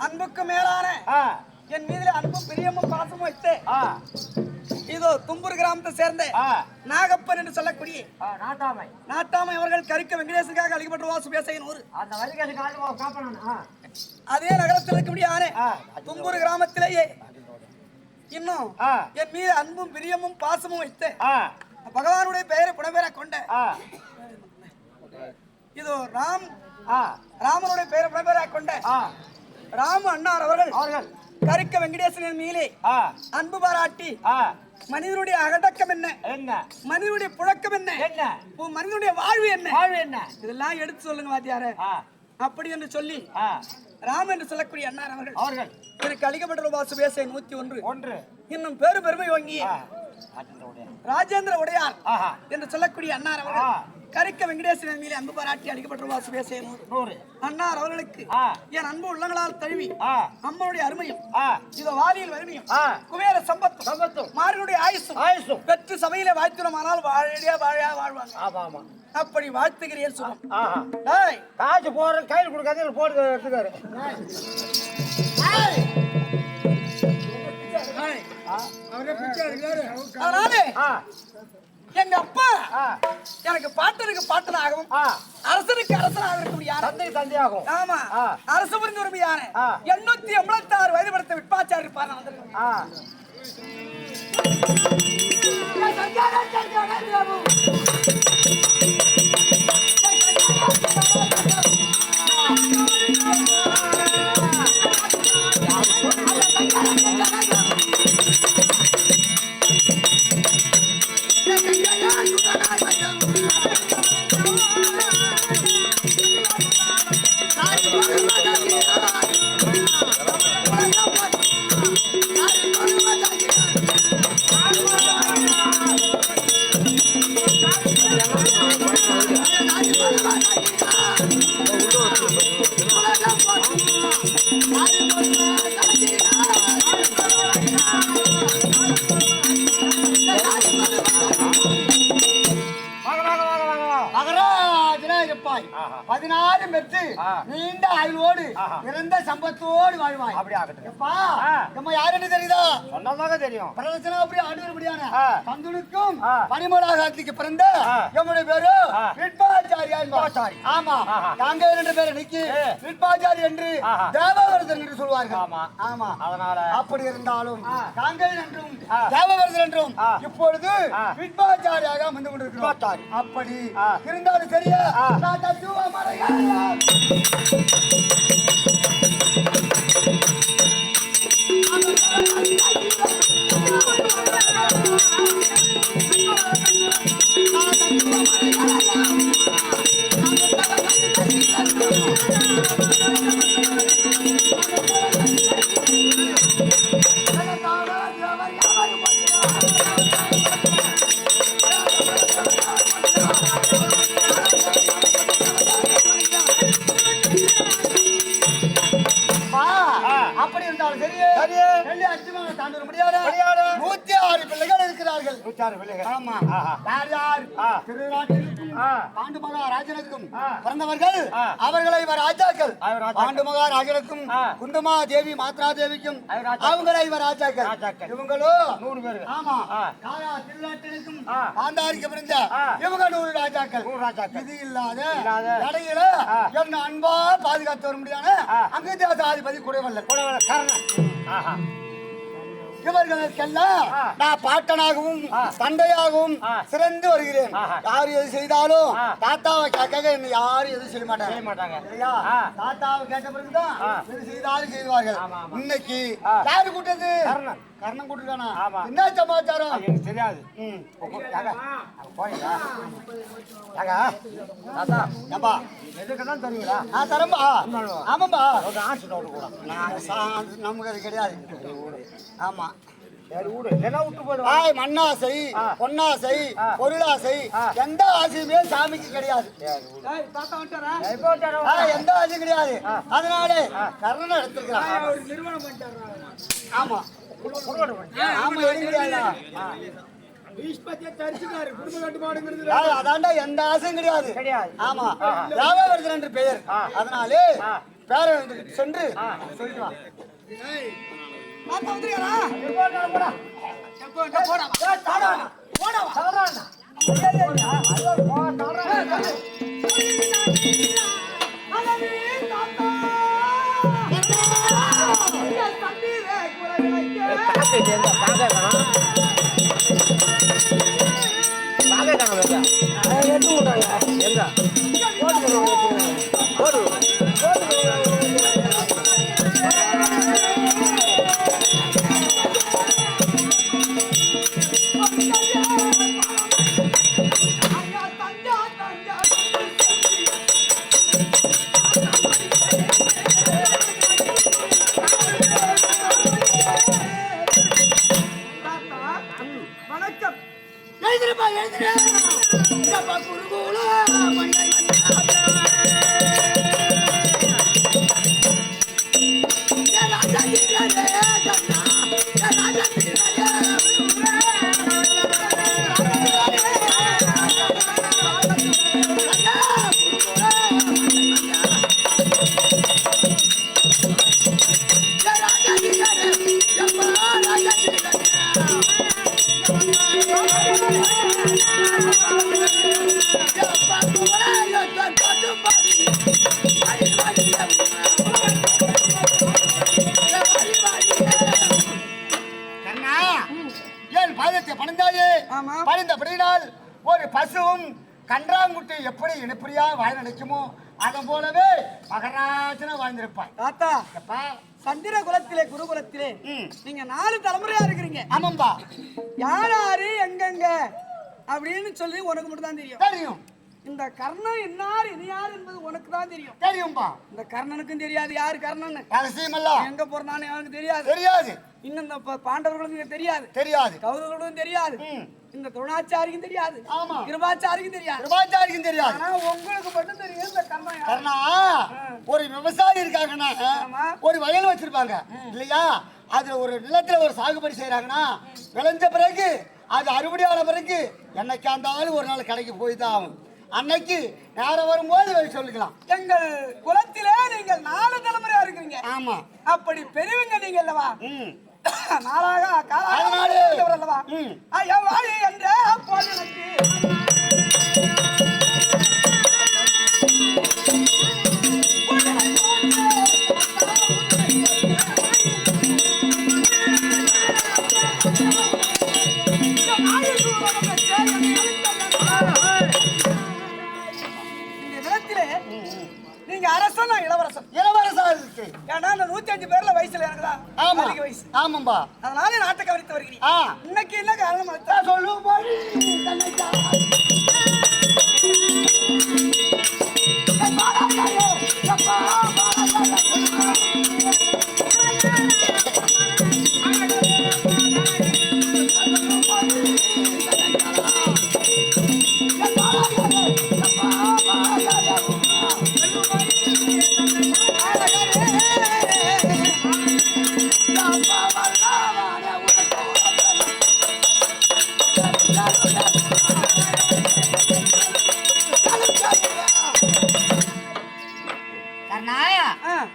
அன்புக்கு மேலான என் மீது அன்பும் பிரியமும் பாசமும் வைத்து இதோ தும்பூர் கிராமத்தை சேர்ந்த நாகப்பன் என்று சொல்லக்கூடிய நாட்டாமை அவர்கள் கரிக்க வெங்கடேசனுக்காக அளிக்கப்பட்ட வாசு பேசையின் ஊர் அதே நகரத்தில் இருக்கக்கூடிய தும்பூர் கிராமத்திலேயே இன்னும் என் மீது அன்பும் பிரியமும் பாசமும் வைத்து பகவானுடைய பெயரை புனபெயரா கொண்ட இதோ ராமனுடைய பெயரை புனபெயரா கொண்ட ராம அண்ணார் அவர்கள் கரிக்க வெங்கடேசனின் மீது அன்பு பாராட்டி மனிதனுடைய அகடக்கம் என்ன மனிதனுடைய புழக்கம் என்ன மனிதனுடைய வாழ்வு என்ன இதெல்லாம் எடுத்து சொல்லுங்க வாத்தியாரே அப்படி என்று சொல்லி ராம் என்று சொல்லக்கூடிய அண்ணார் அவர்கள் எனக்கு அளிக்கப்பட்ட ரூபாய் சுபேசை 101 இன்னும் பெருமை வாங்கி ராஜேந்திர உடையார் என்று சொல்லக்கூடிய அண்ணார் அவர்கள் கரிக்க வெங்கடேசன் மீது அன்பு பாராட்டி அளிக்கப்பட்ட ரூபாய் சுபேசை 100 அண்ணார் அவர்களுக்கு என் அன்பு உள்ளங்களால் தழுவி அம்மனுடைய அருமையும் இதோ வாரியில் வறுமையும் குபேர சம்பத்தும் மார்களுடைய ஆயுசும் பெற்று சபையில வாழ்த்துறோமானால் வாழையா வாழ்வாங்க அப்படி வாழ்த்துகிறேன் சுகம் காசு போற கையில் கொடுக்காத போட்டு எடுத்துக்காரு எங்க அப்பா எனக்கு பாட்டனாகவும் அரசனுக்கு அரசனாக இருக்கக்கூடிய தந்தையாகும் ஆமா அரசு புரிந்து உரிமையான 886 வயது படுத்த விட்பாச்சாரி இருப்பார் மகராஜனா இருப்பாய். 16 பெற்று நீண்ட ஆயுளோடு இறந்த சம்பத்தோடு வாழ்வாய். அப்படி ஆகட்டும். எப்பா நம்ம யாருன்னு தெரியுதா? சொன்னதாக தெரியும். பிரதர்சனா அப்படி ஆடுபடியான தந்துனுக்கும் பனிமலாகாரத்துக்கு பிறந்த நம்முடைய பேரு விட்பாச்சாரியா என்பாச்சாரி. ஆமா, நாங்க ரெண்டு பேரை நிக்கி விட்பாச்சாரி என்று தேவவர்தன் என்று சொல்வார்கள். ஆமா ஆமா, அதனால அப்படி இருந்தாலும் காங்கேயன் என்றும் தேவவர்தன் என்றும் இப்பொழுது விட்பாச்சாரியாக வந்து கொண்டிருக்கிறோம். அப்படி இருந்தாலும் சரியா நான் தத்துவ மறையாளர். அப்படி இருந்தாலும் சரியே வெள்ளி அச்சுமாக தாண்ட முடியாது. 106 பிள்ளைகள் இருக்கிறார்கள். 106 பிள்ளைகள். ஆமா, யார் யார் திருநாட்டிற்கும் பாண்டு மகாராஜனுக்கும் பிறந்தவர்கள் அவர்களை இவர் ராஜாக்கள். பாண்டு மகாராஜனுக்கும் குந்தமா தேவி மாத்ரா தேவிக்கும் அவங்களை இவர் ராஜாக்கள். இவங்களோ 100 பேர். ஆமா, காரா திருநாட்டிற்கும் பாண்டாரிக்கு பிறந்த இவங்க 100 ராஜாக்கள். இது இல்லாத இடையில என்ன அன்பா பாதுகாத்து வர முடியாத அங்க தேசாதிபதி குடைவல்ல கர்ணன். இவர்களுக்கெல்லாம் நான் பாட்டனாகவும் தந்தையாகவும் சிறந்து வருகிறேன். யார் எது செய்தாலும் தாத்தாவை கேட்க என்ன யாரும் எதுவும் செய்ய மாட்டாங்க. தாத்தாவை கேட்ட பிறகுதான் எது செய்தாலும் செய்வார்கள். இன்னைக்கு யாரு கூட்டது? கர்ணன் கூட்டுதானா? என்ன சமாச்சாரம்? எனக்கு தெரியாது. எதுக்குதான் தருவீங்களா? தரம்பா. ஆமாம்பா, நமக்கு நமக்கு அது கிடையாது. ஆமா, விட்டு போயிடுவாங்க. மண்ணாசை, பொன்னாசை, பொருளாசை எந்த ஆசையுமே சாமிக்கு கிடையாது. எந்த ஆசையும் கிடையாது. அதனால கர்ணனை எடுத்துக்கிறான். ஆமா ஆமா, அதாண்டா எந்த ஆசையும் கிடையாது. ஆமா, தேவவர்தன் என்று பெயர். அதனாலே பேர சென்று சொல்லிட்டு பணிந்தபடினால் ஒரு பசுவும் கன்றாங்குட்டி எப்படி இனப்பிரியா வாழ நினைக்குமோ அதன் போலவே மகராஜனா வாழ்ந்திருப்பாய். தாத்தா, சந்திர குலத்திலே குருகுலத்திலே நீங்க 4 தலைமுறையா இருக்கிறீங்க. ஆமாம்பா, யார் யாரு எங்கெங்க அப்படின்னு சொல்லி உனக்கு மட்டும் தான் தெரியும். தெரியும். இந்த கர்ணன் இன்னார் இனி யார் என்பது உனக்கு தான் தெரியும். தெரியும்பா. இந்த கர்ணனுக்கும் தெரியாது யாரு கர்ணன், ரகசியமெல்லாம் எங்க போறான்னு எனக்கு தெரியாது. தெரியாது. இன்னும் இந்த பாண்டவர்களுக்கும் தெரியாது. தெரியாது. கௌரவர்களுக்கும் தெரியாது. இந்த துரோணாச்சாரிக்கும் தெரியாது. ஆமா, கிருபாச்சாரிக்கும் தெரியாது. கிருபாச்சாரிக்கும் தெரியாது. ஆனா உங்களுக்கு மட்டும் தெரியும் இந்த கர்ணன். கர்ணா ஒரு விவசாயி இருக்காங்கன்னா ஒரு வயல் வச்சிருப்பாங்க இல்லையா? அதுல ஒரு நிலத்துல ஒரு சாகுபடி செய்யறாங்கன்னா விளைஞ்ச பிறகு அது அறுவடையான பிறகு என்னைக்கா இருந்தாலும் ஒரு நாள் கடைக்கு போய் தான் ஆகும். அன்னைக்கு நேரம் வரும்போது சொல்லிக்கலாம். எங்கள் குலத்திலே நீங்கள் 4 தலைமுறையா இருக்கிறீங்க. ஆமா, அப்படி பெரியவங்க நீங்க அல்லவா? நாளாக அதனால அல்லவா? ஐயா வாழி என்ற அப்போது எனக்கு நீங்க அரசன், நான் இளவரசன். இளவரசா இருக்கு. ஏன்னா அந்த 105 பேர்ல வயசுல எனக்கு தான் அதிக வயசு. ஆமாம்பா. அதனால நாட்டை கவனித்து வருகிறேன். இன்னைக்கு என்ன காரணம் சொல்லும் போது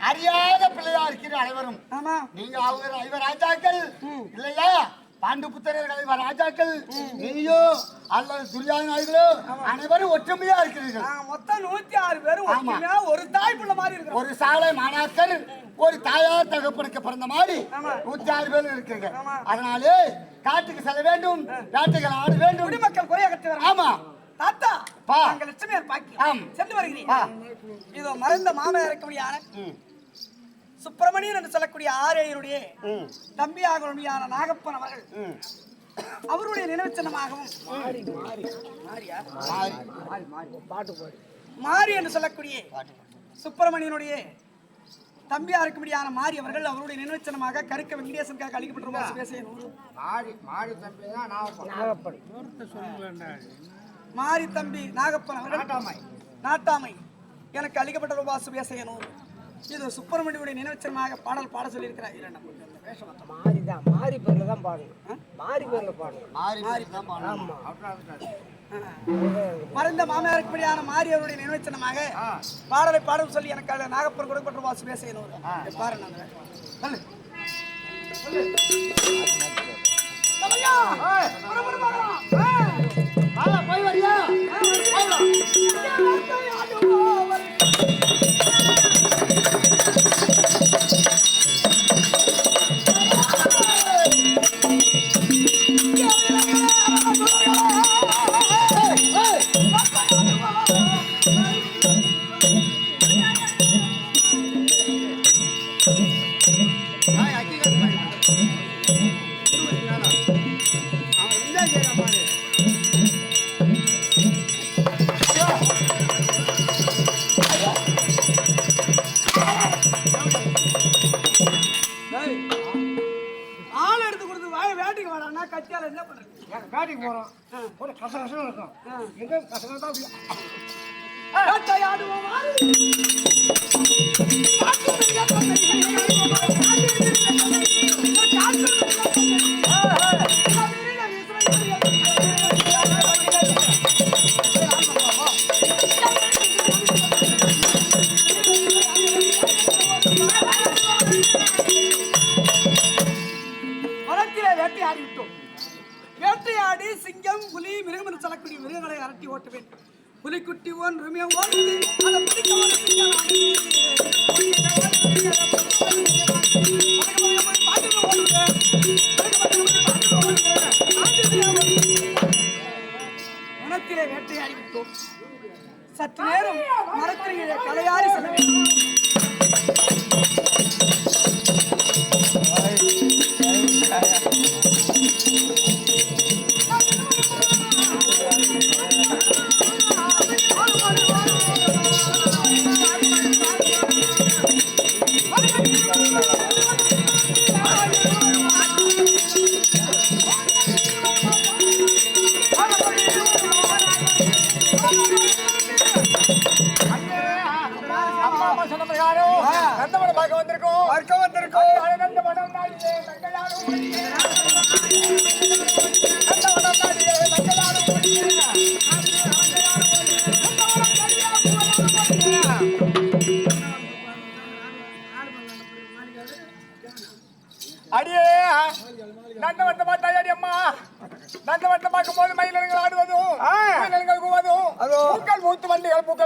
அறியாத பிள்ளையா இருக்கிற அனைவரும். ஆமா, நீங்க இவர் ராஜாக்கள் இல்லையா? பாண்டு புத்திரர்கள் ராஜாக்கள். நீயோ அல்லது துரியாதனர்களோ அனைவரும் ஒற்றுமையா இருக்கிறீர்கள். மொத்தம் 106 பேரும் ஒற்றுமையா ஒரு தாய் பிள்ளை மாதிரி இருக்கு. ஒரு சாலை மாணாக்கர் ஒரு தாயார் தகப்பனுக்கு பிறந்த மாதிரி 106 பேர் இருக்கீங்க. அதனாலே காட்டுக்கு செல்ல வேண்டும், காட்டுகள் ஆட வேண்டும், குடிமக்கள் குறைய கட்டி வர. ஆமா தாத்தா, பா நாங்கள் லட்சுமியார் பாக்கி சென்று வருகிறேன். இதோ மறைந்த மாமனார் இருக்கக்கூடியான சுப்பிரமணியன் என்று சொல்லக்கூடிய ஆரியருடைய தம்பியாக நாகப்பன் அவர்கள் அவருடைய நினைவு சின்னமாகவும் மாரி என்று சொல்லக்கூடிய சுப்பிரமணியனுடைய தம்பியா இருக்கும்படியான மாரி அவர்கள் அவருடைய நினைவு சின்னமாக கருக்க வெங்கடேசனுக்காக அளிக்கப்பட்டிருப்பார். மாரி தம்பி நாகப்பன் அவர்கள் நாட்டாமை எனக்கு அளிக்கப்பட்ட ரூபாய் சுபேசையனூர். இது சுப்பிரமணியுடைய நினைவச்சமாக பாடல் பாட சொல்லி இருக்கிறார். மாரி பேர்ல தான் பாடணும். மாரி பேர்ல பாடணும். மறைந்த மாமியாருக்கும்படியான மாரி அவருடைய நினைவச்சனமாக பாடலை பாடம் சொல்லி எனக்கு நாகப்பன் கொடுக்கப்பட்ட ரூபாய் சுபேசையனூர். பாருங்க போய் வரியா? காட்டிக்கு போறோம், ஒரு கசகசம் இருக்கும். எங்க கசகம் தான் வேட்டையாடிவிட்டோம். வேட்டையாடி சிங்கம், புலி, மிருகம் என்று சொல்லக்கூடிய மிருகங்களை அரட்டி ஓட்ட வேண்டும். புலிக்குட்டி ஒன்றுமே ஓடுது, அதை பிடிக்க ஒரு சிங்கம் மனத்திலே வேட்டையாடிவிட்டோம். சற்று நேரம் மரத்திலே கலையாடி செல்ல வேண்டும்.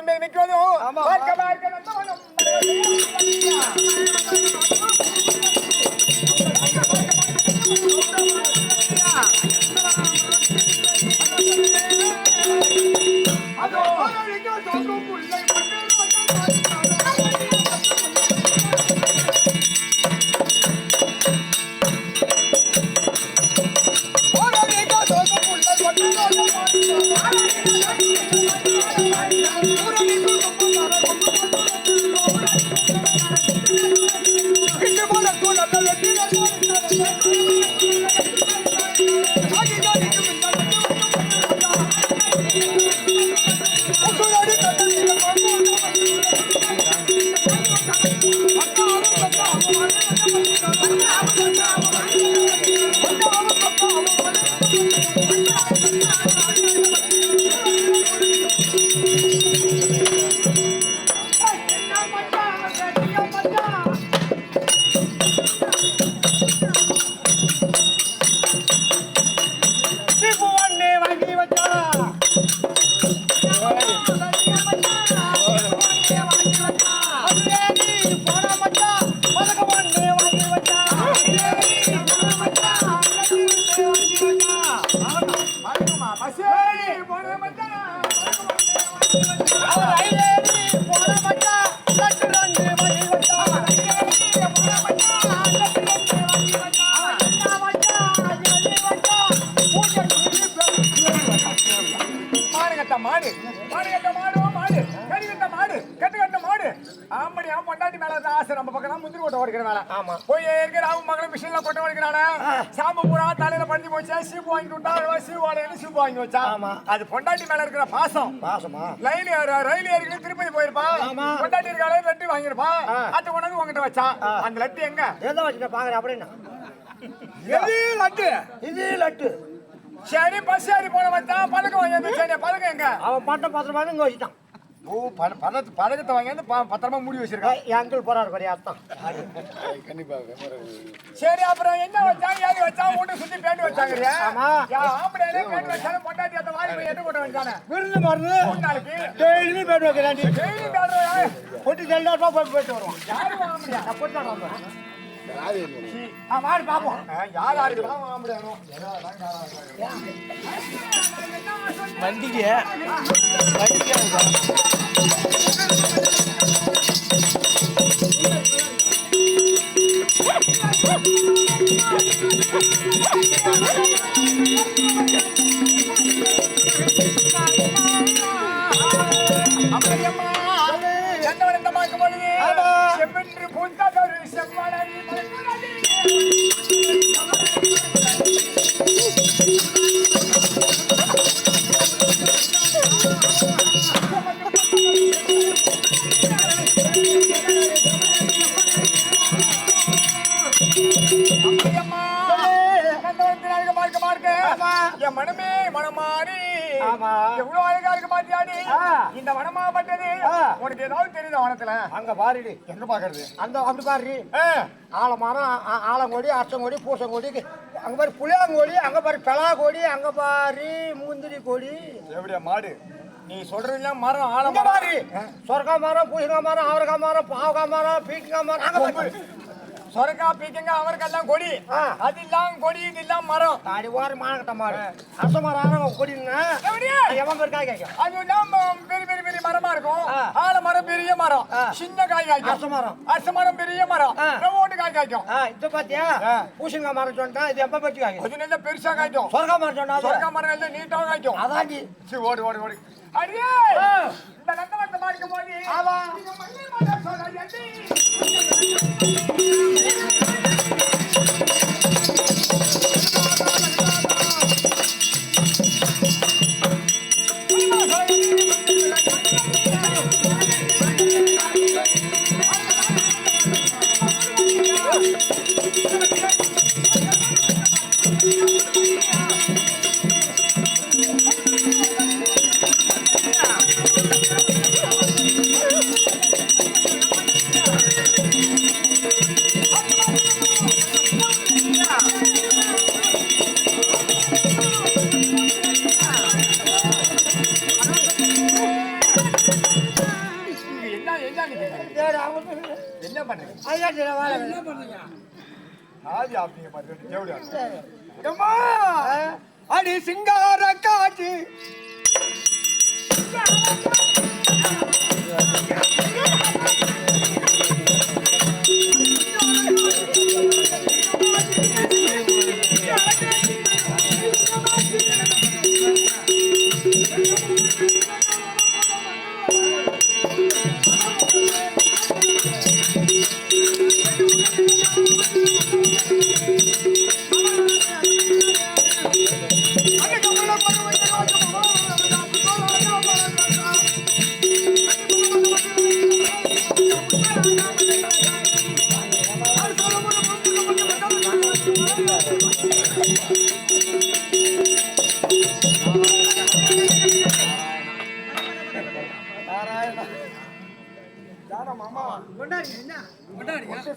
தோல் மேல் நிற்குவதும் பார்க்க பார்க்க நந்தவனம் அதோ தோக்கும் புள்ளை போய் இருக்கிற மகளும் மிஷின்ல கொட்ட வலிக்கிறானே சாம்பு பூரா தலையில பஞ்சு போச்சா சீப்பு வாங்கி விட்டா சீவாலையில சீப்பு வாங்கி வச்சா அது பொண்டாட்டி மேல இருக்கிற பாசம் ரயில் ஏறி திருப்பதி போயிருப்பா பொண்டாட்டி இருக்காலே லட்டு வாங்கிருப்பா அத்தை கொண்டாந்து உங்ககிட்ட வச்சா அந்த லட்டு எங்க எதை வச்சுட்ட பாக்குற அப்படின்னா எது லட்டு இது லட்டு சரி பஸ் ஏறி போன வச்சான் பதக்கம் வாங்கி சரி பதக்கம் எங்க அவன் பட்டம் பத்திரமா இங்க வச்சுட்டான் ஓ பதக்கத்தை வாங்கி பத்திரமா மூடி வச்சிருக்கான் என் அங்கிள் போறாரு கிடையாது அர்த்தம் கண்டிப்பா சரி அப்புறம் என்ன வச்சாங்க ஏறி வச்சா மூட்டை சுத்தி பேண்டு வச்சாங்க ஆம்பளையே பேண்டு வச்சாலும் பொண்டாட்டி அந்த வாரி போய் எட்டு போட்டு வச்சானே விருந்து மருந்து 3 நாளைக்கு டெய்லி பேண்டு வைக்கிறான் டெய்லி பேண்டு பொட்டி ஜெல்லா போயிட்டு வருவான் யாரு வாங்க முடியாது நான் போட்டு வந்தேன் வாடி பாப்போம் யார் யாருக்கு தான் வாங்க முடியாது வண்டிக்கு அப்படியம்மா சந்தவனத்தை பார்க்கும் பொழுது செவ்வென்று பூந்தாதொரு செவ்வளரி என் மனமே மனமாறி எவ்வளவு அழகா இருக்கு பாத்தியாடி இந்த வனமா பட்டது உனக்கு ஏதாவது தெரியுதா வனத்துல அங்க பாருடி எங்க பாக்குறது அந்த அப்படி பாரு ஆலமரம் ஆலங்கொடி அச்சங்கொடி பூசங்கொடி அங்க பாரு புளியாங்கொடி அங்க பாரு பெலாங்கொடி அங்க பாரு முந்திரி கொடி எப்படியா மாடு நீ சொல்றதுல மரம் அங்க பாரு சொர்க்கா மரம் பூசங்கா மரம் அவரக்காய் மரம் பாவக்காய் மரம் பீக்கங்காய் மரம் அங்க பாரு சொரக்கா பீக்கங்க அவருக்கெல்லாம் கொடி அது இல்லாம் கொடி இது இல்லாம் மரம் தாடி ஓர மானகட்ட மாறு அரச மரம் கொடின்னா எவன் பேர் காய் காய்க்கும் அது இல்லாம் பெரிய பெரிய பெரிய மரமா இருக்கும் ஆல மரம் பெரிய மரம் சின்ன காய் காய்க்கும் அரச மரம் பெரிய மரம் ஓட்டு காய் காய்க்கும் இது பாத்தியா பூசங்கா மரம் சொன்னா இது எப்ப பச்சு காய்க்கும் அது நல்ல பெருசா காய்க்கும் சொர்க்கா மரம் சொன்னா சொர்க்கா மரம் எல்லாம் நீட்டா காய்க்கும் அதாண்டி சரி ஓடு ஓடு ஓடு அடியே இந்த நந்தவனத்தை பார்க்கும் போது நீங்க மண்ணை மாட்டா சொல்றாங்க என்ன நிக்கிறீங்க? என்ன பண்றீங்க? என்ன பண்றீங்க? ஆதி அப்படிங்க பாருங்க தேவடியா. அம்மா அடி சிங்கார காட்சி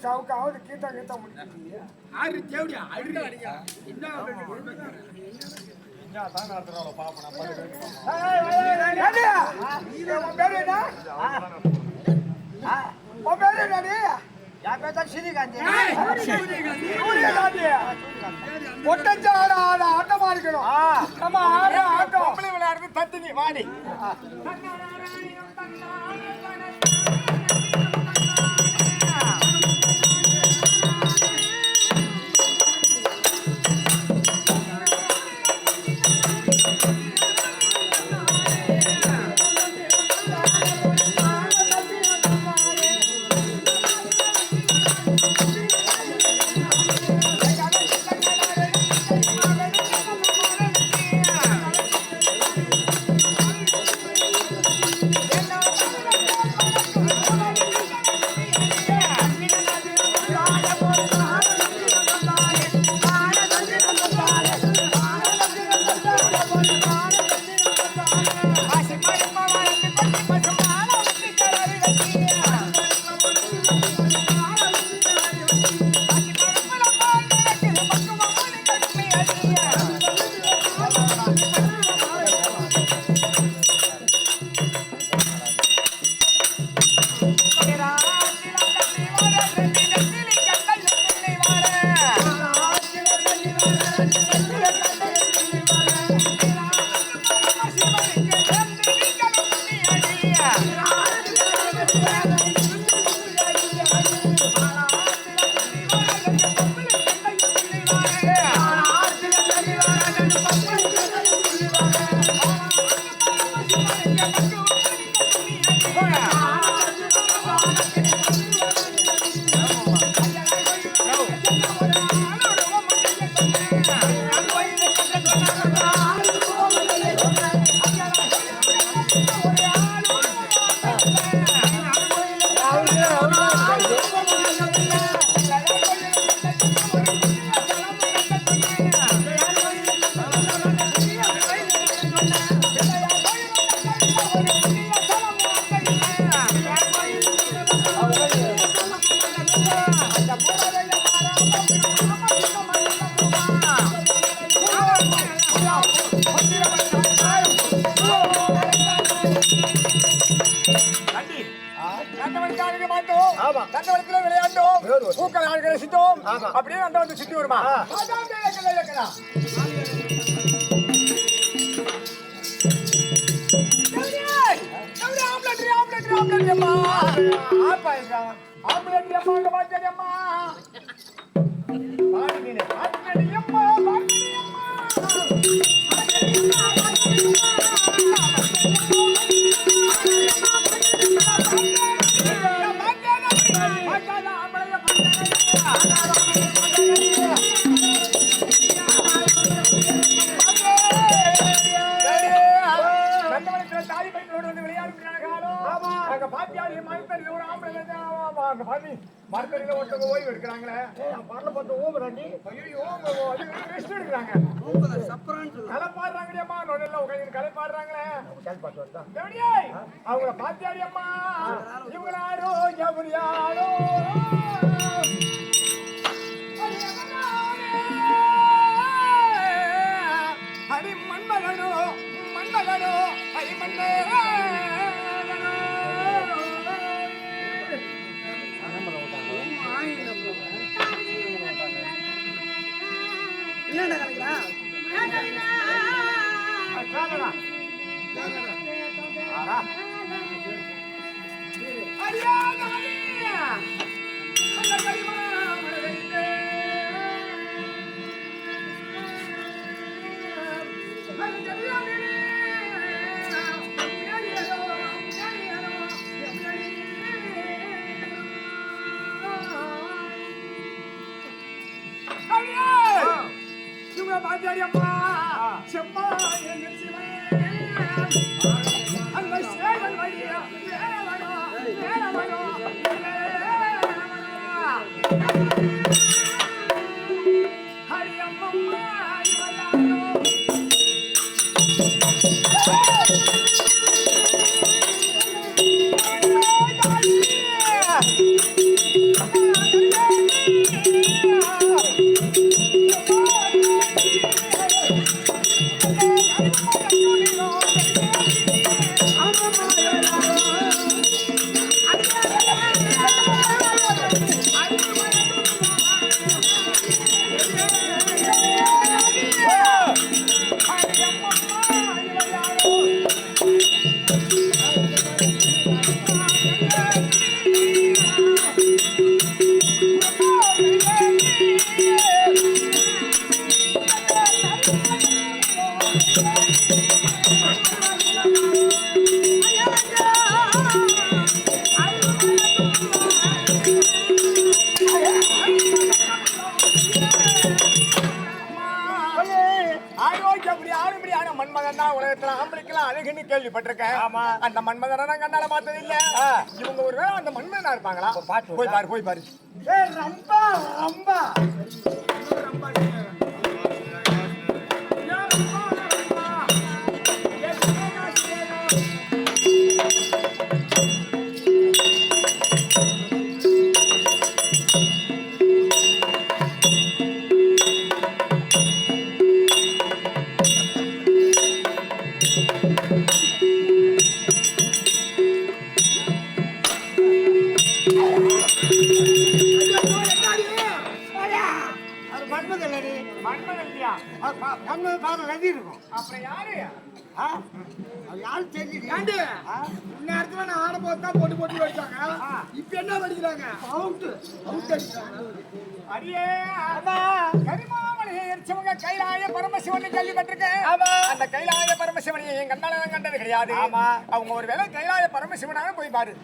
சவுக்காவது கீட்டா கீட்டா முடிச்சு ஆறு தேவடியா அடிங்க என்ன தான் நடத்துறாங்க பாப்பா உன் பேரு என்ன? உன் பேரு என்னடி? என் பேர் தான் ஸ்ரீகாந்தி. சூரியகாந்தி. ஒட்டச்சாட ஆட்டமா இருக்கணும். நம்ம ஆட ஆட்டம் பொம்பளை விளையாடுறது தத்தினி வாடி. அப்படியே அந்த வந்து சுத்தி வருமா மரத்தடியில ஒருத்தவங்க ஓய்வு எடுக்கிறாங்களே பரல பார்த்து ஓம் ரெண்டி ஐயோ ரெஸ்ட் எடுக்கிறாங்க கலை பாடுறாங்களே அம்மா நொடல்ல உட்காந்து கலை பாடுறாங்களே அவங்கள பாத்தியாடி அம்மா இவங்க யாரோ எவரு யாரோ ஹரி மன்மகனோ மன்மகனோ ஹரி மன்மகனோ கேள்விப்பட்டிருக்கேன். அந்த மன்மதனை நான் கண்ணால பார்த்தது இல்ல. இவங்க ஒருவேளை அந்த மன்மதனா இருப்பாங்களா? போய் பாரு போய் பாரு. ரம்பா ரம்பா கைலாய பரமசிவன் கேள்விப்பட்டிருக்கேன். அந்த கைலாய பரமசிவனை என் கண்ணால கண்டது கிடையாது. அவங்க ஒருவேளை கைலாய பரமசிவனாக போய் பாரு.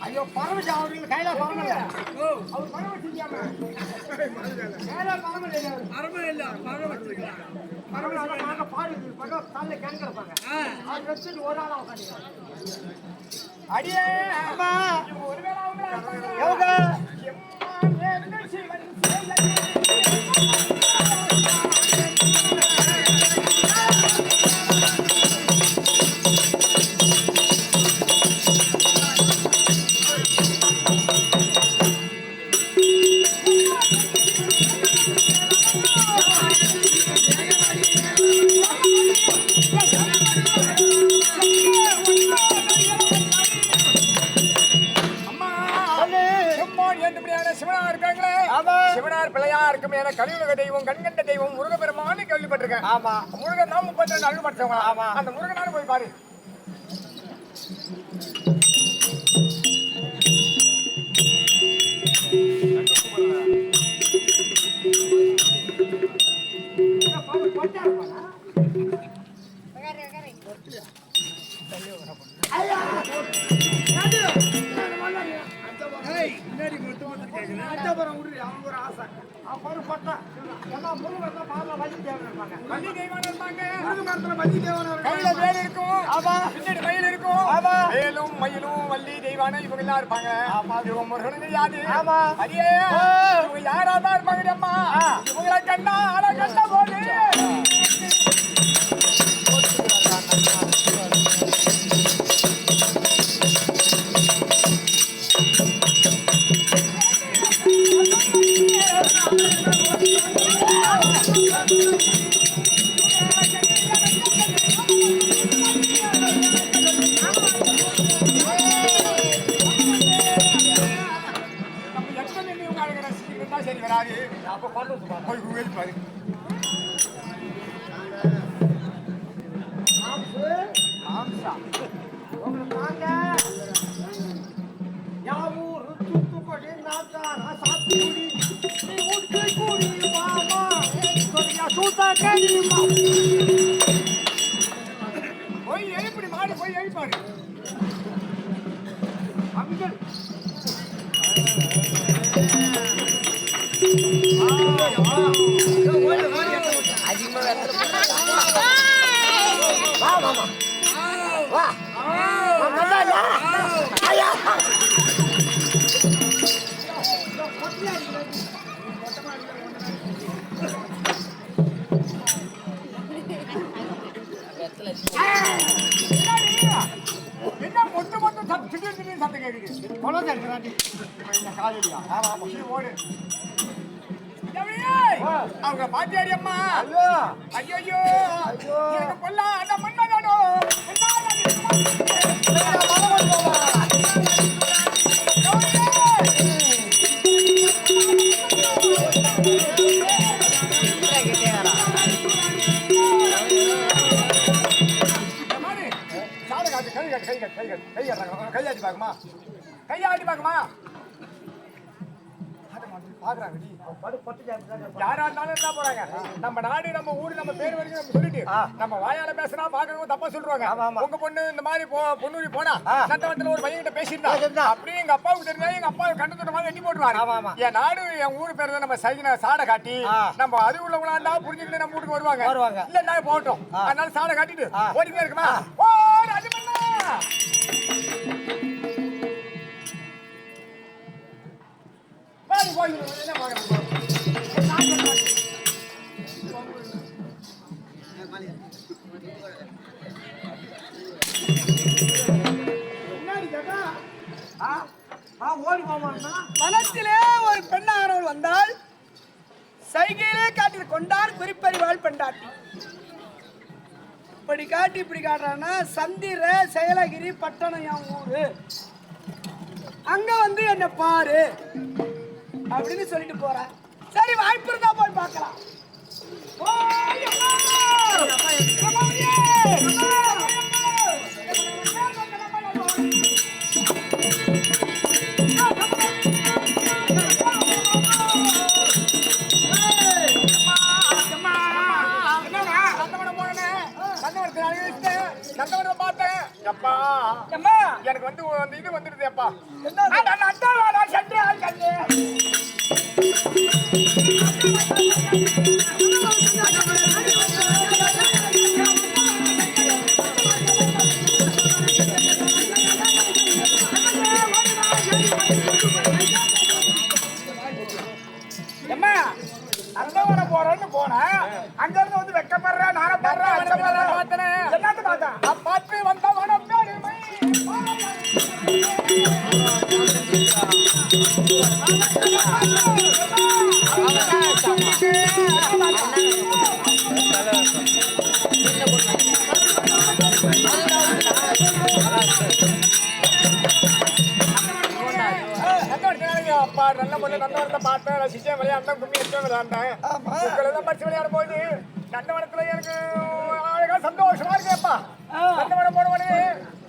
ஐயோ பரமசி அவர்கள் கையில பரமல அவர் பரமசி அடியே சிவனார் பிள்ளையா இருக்கும் என கலியுக தெய்வம் கண்கண்ட தெய்வம் முருகப்பெருமானு கேள்விப்பட்டிருக்கேன். முருகன் தான் 32 அருள் படைச்சவங்க. அந்த முருகனால போய் பாரு. யாராதான் இருப்பாங்க அம்மா இவங்களை கண்டா ஆளை கண்ட போது இருந்தா சரி வராது. அப்ப போய் வேடி பாரு. மாம்சா உங்களுக்கு வாங்க யாவூர் தூத்துக்குடி நாட்டார் சாத்துக்குடி நீ ஊட்டி கூடி மாமா சொரியா சூத்தா கேடிமா போய் எழுப்பி மாடி போய் எழுப்பாரு. அங்கள் வா மாமா வா ஐயா என்ன மொத்த திடீர்னு சத்தம் கேக்குது. கொலதை எடுக்கிறாண்டி இந்த காலையிலயா? ஆமா ஆமா சரி, ஓடு. அவங்க பாட்டியாடி அம்மா. ஐயோ எனக்கு கொல்லாத மன்னனோ கையாட்டி பாக்குமா கையாட்டி பாக்குமா யாரா இருந்தாலும் என்ன போறாங்க. நம்ம நாடு நம்ம ஊரு நம்ம பேர் வரைக்கும் நம்ம சொல்லிட்டு நம்ம வாயால பேசினா பாக்குறவங்க தப்பா சொல்றாங்க. உங்க பொண்ணு இந்த மாதிரி பொண்ணூரி போனா சட்டவத்துல ஒரு பையன் கிட்ட பேசியிருந்தா அப்படியே எங்க அப்பாவுக்கு தெரிஞ்சா எங்க அப்பா கண்டத்தோட மாதிரி வெட்டி போட்டுருவாங்க. என் நாடு என் ஊரு பேர் நம்ம சைன சாடை காட்டி நம்ம அது உள்ளவங்களா புரிஞ்சுக்கிட்டு நம்ம வீட்டுக்கு வருவாங்க. இல்ல நான் போட்டோம் அதனால சாடை காட்டிட்டு ஓடிக்கிட்டே இருக்குமா. ஓ ராஜமண்ணா என்ன பாக்குறேன். வனத்திலே ஒரு பெண்ணானவள் வந்தால் சைகையிலே காட்டி கொண்டார் குறிப்பறிவாள் பெண்டாட்டி. இப்படி காட்டி இப்படி காட்டுறான்னா சந்திர செயலகிரி பட்டணம் என் ஊரு அங்க வந்து என்ன பாரு அப்படின்னு சொல்லிட்டு போற. சரி வாய்ப்பு இருந்தா போய் பார்க்கலாம். எனக்கு வந்து இது வந்துருது அப்பா. போறேன்னு போனேன். அங்க இருந்து வந்து வெக்கப்படுறேன் நானும் பார்த்தேன். என்னத்து பார்த்தேன் பார்த்து வந்தவன அப்பா நல்ல முறையில் நந்தவனத்தை பார்த்தேன், ரசிச்சேன், விளையாண்டேன், கும்மி அடிச்சேன், விளையாண்டேன். படிச்சு விளையாடும் போது நந்தவனத்துல எனக்கு அழகா சந்தோஷமா இருக்கேன்ப்பா. நந்தவனம் போனவனே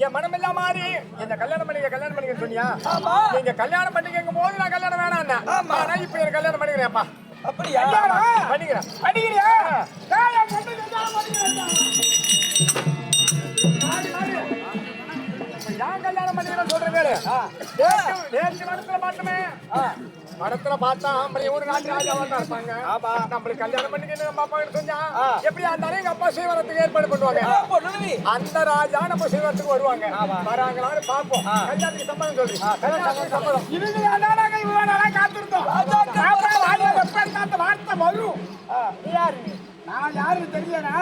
என் மனம் எல்லாம் மாறி என்ன கல்யாணம் பண்ணிக்க சொன்னியா? நீங்க கல்யாணம் பண்ணிக்கும் போது நான் கல்யாணம் வேணாம். ஆனா இப்ப எனக்கு கல்யாணம் பண்ணிக்கிறேன்ப்பா. அப்படியா? பண்ணிக்கிறியா? ஏன் கல்யாணம் பண்ணிக்கிறேன் சொல்ற பேரு நேற்று மரத்துல பார்த்தா ஒரு நாட்டு ராஜாவா இருப்பாங்க. நம்மளுக்கு கல்யாணம் பண்ணிக்கிட்டு நம்ம அப்பா சொன்னா எப்படியா இருந்தாலும் எங்க அப்பா சீவரத்துக்கு ஏற்பாடு பண்ணுவாங்க. அந்த ராஜா நம்ம சீவரத்துக்கு வருவாங்க. வராங்களான்னு பார்ப்போம். கல்யாணத்துக்கு சம்மதம் சொல்லி சம்மதம் இவங்க காத்திருந்தோம். வார்த்தை வரும். நான் யாருன்னு தெரியலா?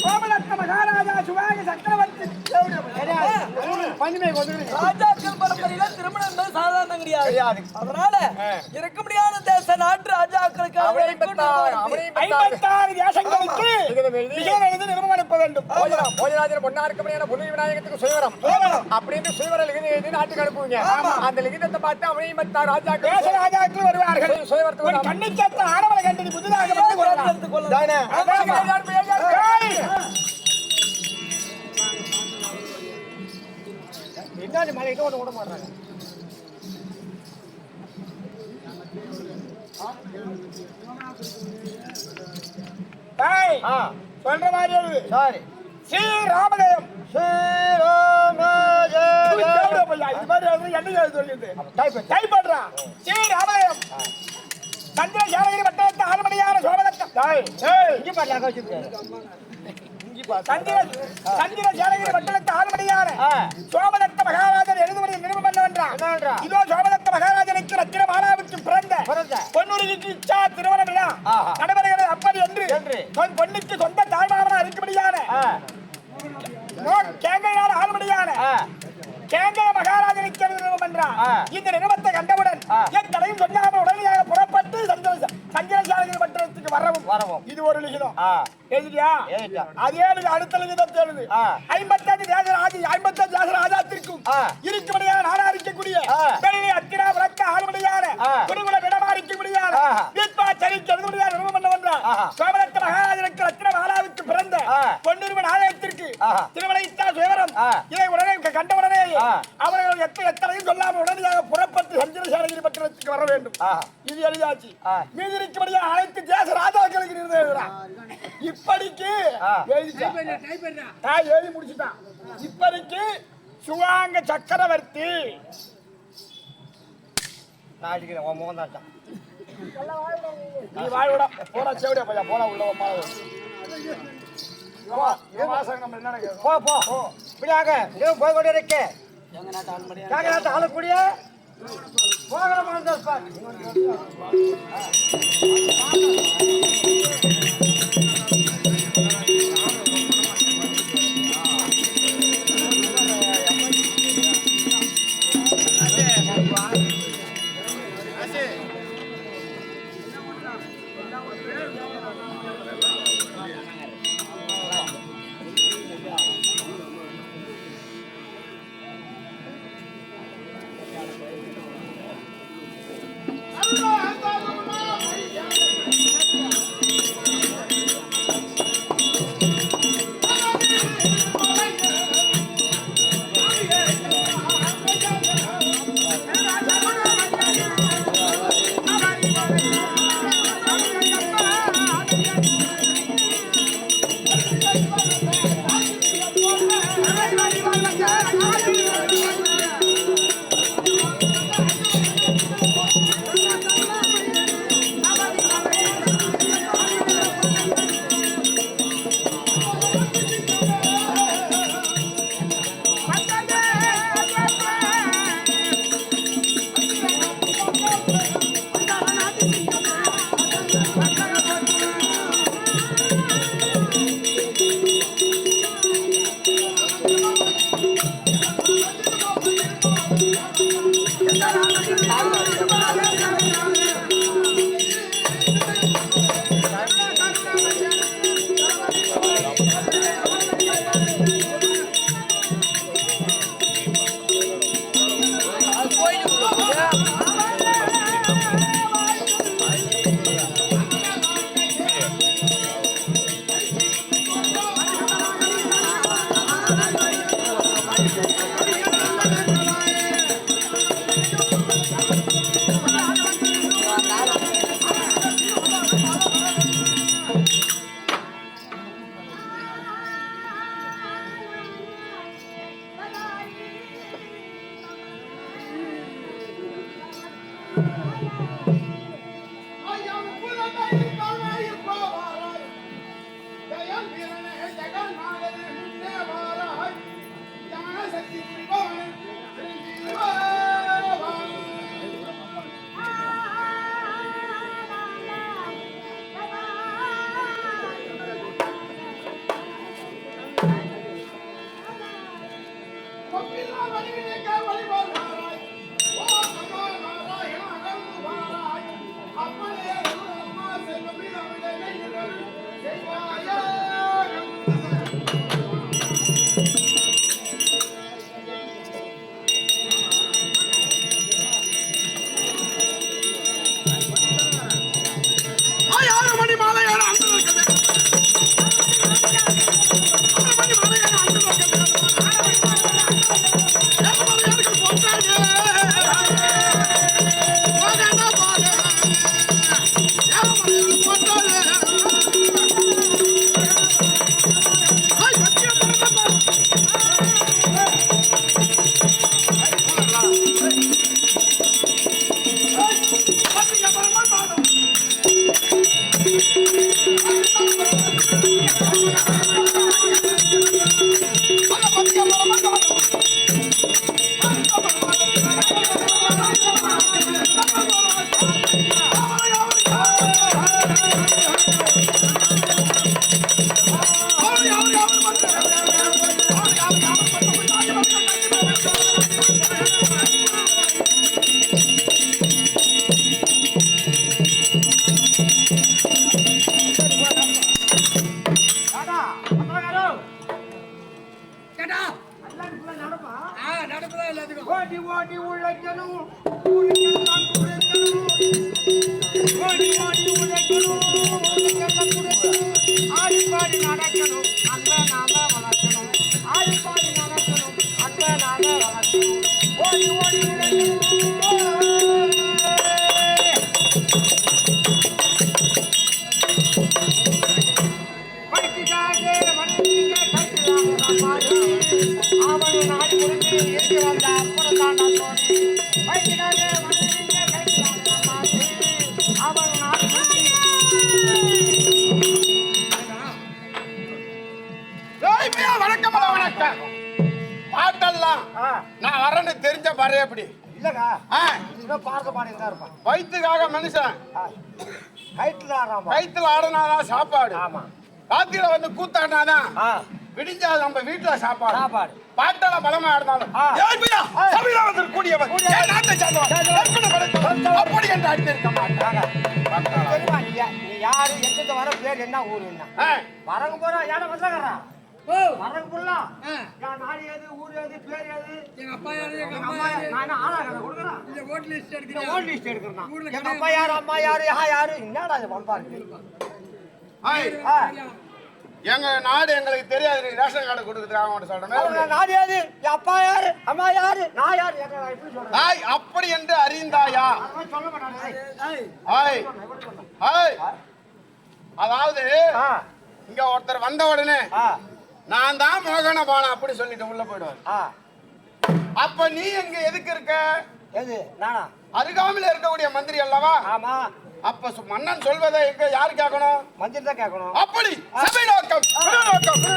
கோமலத்த மகாராஜா சுபாக சக்கரவர்த்தி ராஜாக்கள் பரம்பரையில திருமணம் என்பது சாதாரணம் கிடையாது. அதனால இருக்க முடியாத தேச நாட்டு ராஜாக்களுக்கு 56 தேசங்களுக்கு விஜயம் எழுதி நிறுவனம் அனுப்ப வேண்டும். போஜராஜர் பொன்னார்க்கமணியான புலி விநாயகத்துக்கு சுயவரம் அப்படின்னு சுயவர லிகிதம் எழுதி நாட்டுக்கு அனுப்புவீங்க. அந்த லிகிதத்தை பார்த்து 56 ராஜாக்கள் தேச ராஜாக்கள் வருவார்கள். சுயவரத்துக்கு கண்ணிச்சத்த ஆடவளை கண்டி புதிதாக வந்து கொள்ளலாம். பின்னாடி மலையிட்ட ஒன்று விட மாட்டாங்க. சொல்ற மாதிரி சாரி ஸ்ரீ ராமஜெயம் டைப் பண்றா ஸ்ரீ ராமஜெயம் சந்திர சேலகிரி வட்டத்தை ஆறுமணியான சோமதத்தம் இங்க சந்திர சேலகிரி வட்டத்தை ஆறுமணியான சோமதத்த மகாராஜன் எழுதுவதை நிறுவனம் என்னவென்றால் இதோ சோமதத்த மகாராஜனுக்கு ரத்தின மாலாவுக்கு பிறந்த பொன்னுரிக்கு இச்சா திருமண விழா நடைபெறுகிறது. அப்படி என்று பொன்னுக்கு சொந்த தாய்மாமனா இருக்கும்படியான கேங்கையான ஆளுமடியான கேங்கை மகாராஜனுக்கு நிறுவனம் என்றார். இந்த நிறுவனத்தை கண்டவுடன் என் தலையும் சொல்லாமல் உடனடியாக புறப்பட்டு சந்திரசாலகிரி பட்டணத்துக்கு வரவும். இது ஒரு லிகிதம் எழுதியா? அதே அடுத்த லிகிதம் எழுது. 55 தேச ராஜாத்திற்கும் இருக்கும்படியான நாடா இருக்கக்கூடிய அத்திரா விளக்க ஆளுமடியான குடுகுல விடமா இருக்கக்கூடியான வீட்பாச்சரிக்கு எழுதும்படியான நிறுவனம் என்னவென்றால் சோமதத்த மகாராஜனுக்கு ரத்தின மாலாவுக்கு பிறந்த பொன்னிருவன் ஆலயத்திற்கு திருமலைத்தா சுயவரம். இதை உடனே கண்டவுடனே அவர்கள் எத்தனையும் சொல்லாமல் உடனடியாக புறப்பட்டு சந்திரசேலகிரி பட்டணத்துக்கு வர வேண்டும். இது எழுதியாச்சு. மீதி இருக்கும்படியா அனைத்து தேச ராஜாக்களுக்கு எழுதுறான். இப்படிக்கு எழுதி முடிச்சுட்டான். இப்படிக்கு சுவாங்க சக்கரவர்த்தி நீ வாழ்விட போடா செவிட பையா போடா உள்ள போய் கொண்டு இருக்கு நாட்டு ஆளக்கூடிய வணக்கம். பாட்டெல்லாம் நான் வரேன்னு தெரிஞ்ச பாரு எப்படி இல்லக்கா பார்க்க மாட்டேங்க இருப்பான் வயிற்றுக்காக மனுஷன் கைத்துல ஆடுறான் வயிற்றுல ஆடினாதான் சாப்பாடு. ராத்திரில வந்து கூத்தாடினாதான் விடிஞ்சா நம்ம வீட்டுல சாப்பாடு. பாட்டெல்லாம் பலமா ஆடினாலும் கூடியவன் அப்படி என்று அடித்திருக்க மாட்டாங்க. யாரு எங்க வர பேர் என்ன ஊர் என்ன வரங்க போறா யார வந்தாங்கறா வரங்க போலாம் நாடு ஏது ஊர் ஏது பேர் ஏது எங்க அப்பா யாரு எங்க அம்மா நான் ஆளா கட கொடுக்கறேன் இந்த ஓட் லிஸ்ட் எடுக்கிறேன். ஓட் லிஸ்ட் எடுக்கறேன். எங்க அப்பா யாரு அம்மா யாரு யாரு என்னடா இது வம்பா இருக்கு. எங்க நாடு எங்களுக்கு தெரியாது. ரேஷன் கார்டு கொடுக்குறாங்க சொல்றேன். நாடு ஏது அப்பா யாரு அம்மா யாரு நான் யாரு எப்படி சொல்றேன். அப்படி என்று அறிந்தாயா? சொல்ல மாட்டானே. அதாவது இங்க ஒருத்தர் வந்த உடனே நான் தான் மோகன பாலம் அப்படி சொல்லிட்டு உள்ள போயிடுவார். அப்ப நீ எங்க எதுக்கு இருக்க? எது நானா? அருகாமையில இருக்கக்கூடிய மந்திரி அல்லவா? ஆமா. அப்ப மன்னன் சொல்வதை எங்க யாரு கேட்கணும்? மந்திரி தான் கேட்கணும். அப்படி சபை நோக்கம்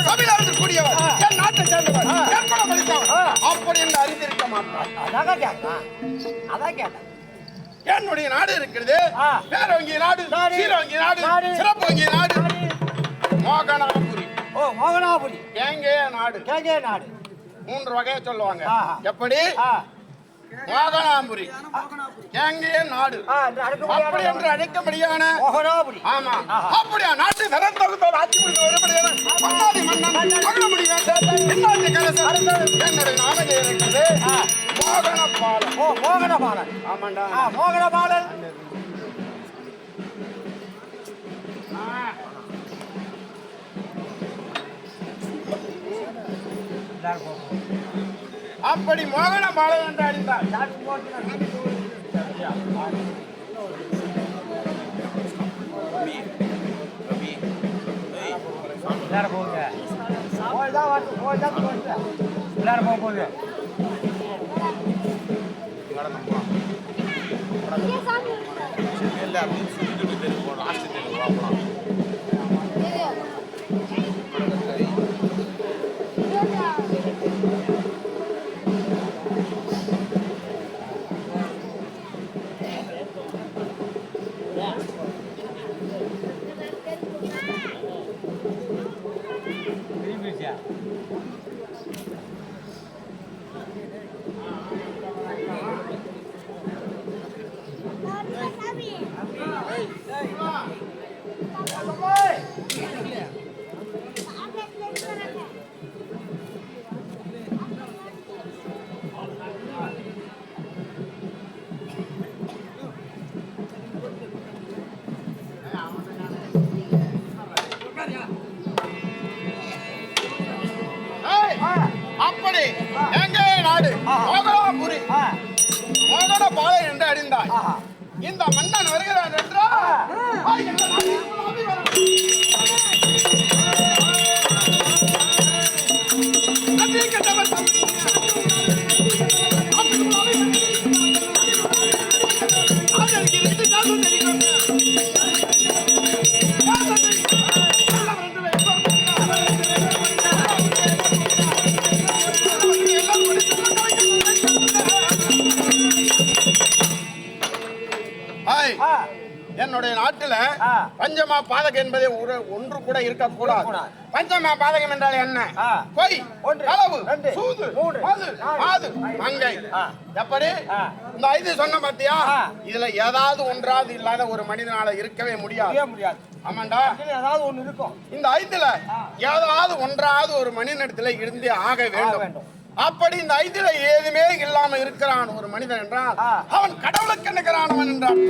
சபையில இருக்கக்கூடியவர் என் நாட்டை சேர்ந்தவர் ஏற்பட படித்தவர் அப்படி என்று அறிந்திருக்க மாட்டார். அதான் கேட்கலாம். அதான் கேட்டேன். என்னுடைய நாடு இருக்கிறது. பேரவங்கிய நாடு, சீரவங்கிய நாடு, சிறப்பவங்கிய நாடு, மோகனாபுரி. ஓ மோகனாபுரி. கேங்கே நாடு. கேங்கே நாடு 3 வகையை சொல்லுவாங்க. எப்படி? மோகனாபுரி, கேங்கே நாடு, அப்படி என்று அழைக்கபடியான மோகனாபுரி. ஆமா. அப்படியா நாட்டு தரத்தகுந்தோர் ஆட்சி புரிந்து வரும்படியான மன்னாதி மன்னன் மகளமுடி என்னாட்டு கலசர் என்னுடைய நாமதே இருக்கிறது மோகனபாலன். ஓ மோகனபாலன். ஆமாண்டா. மோகனபாலன். அப்படி மோகனபாலன் என்று அறிந்தார். அப்படி எங்கே நாடு மோகனாபுரி மோகனபாலன் என்று அறிந்தாய். இந்த மன்னன் வருகிறான் என்றால் என்னுடைய நாட்டில பஞ்சமா பாதகம் என்பதே ஒன்று கூட இருக்கக்கூடாது. பஞ்சமா பாதகம் என்றால் என்ன? பொய், களவு, சூது, மாது, மங்கை. எப்படி இந்த 5 சொன்ன பாத்தியா? இதுல ஏதாவது ஒன்றாவது இல்லாத ஒரு மனிதனால இருக்கவே முடியாது. ஆமாண்டா, ஏதாவது ஒண்ணு இருக்கும். இந்த 5ல ஏதாவது ஒன்றாவது ஒரு மனிதனிடத்துல இருந்தே ஆக வேண்டும். அப்படி இந்த 5ல ஏதுமே இல்லாம இருக்கிறான் ஒரு மனிதன் என்றால் அவன் கடவுளுக்கு நிகரானவன் என்றான்.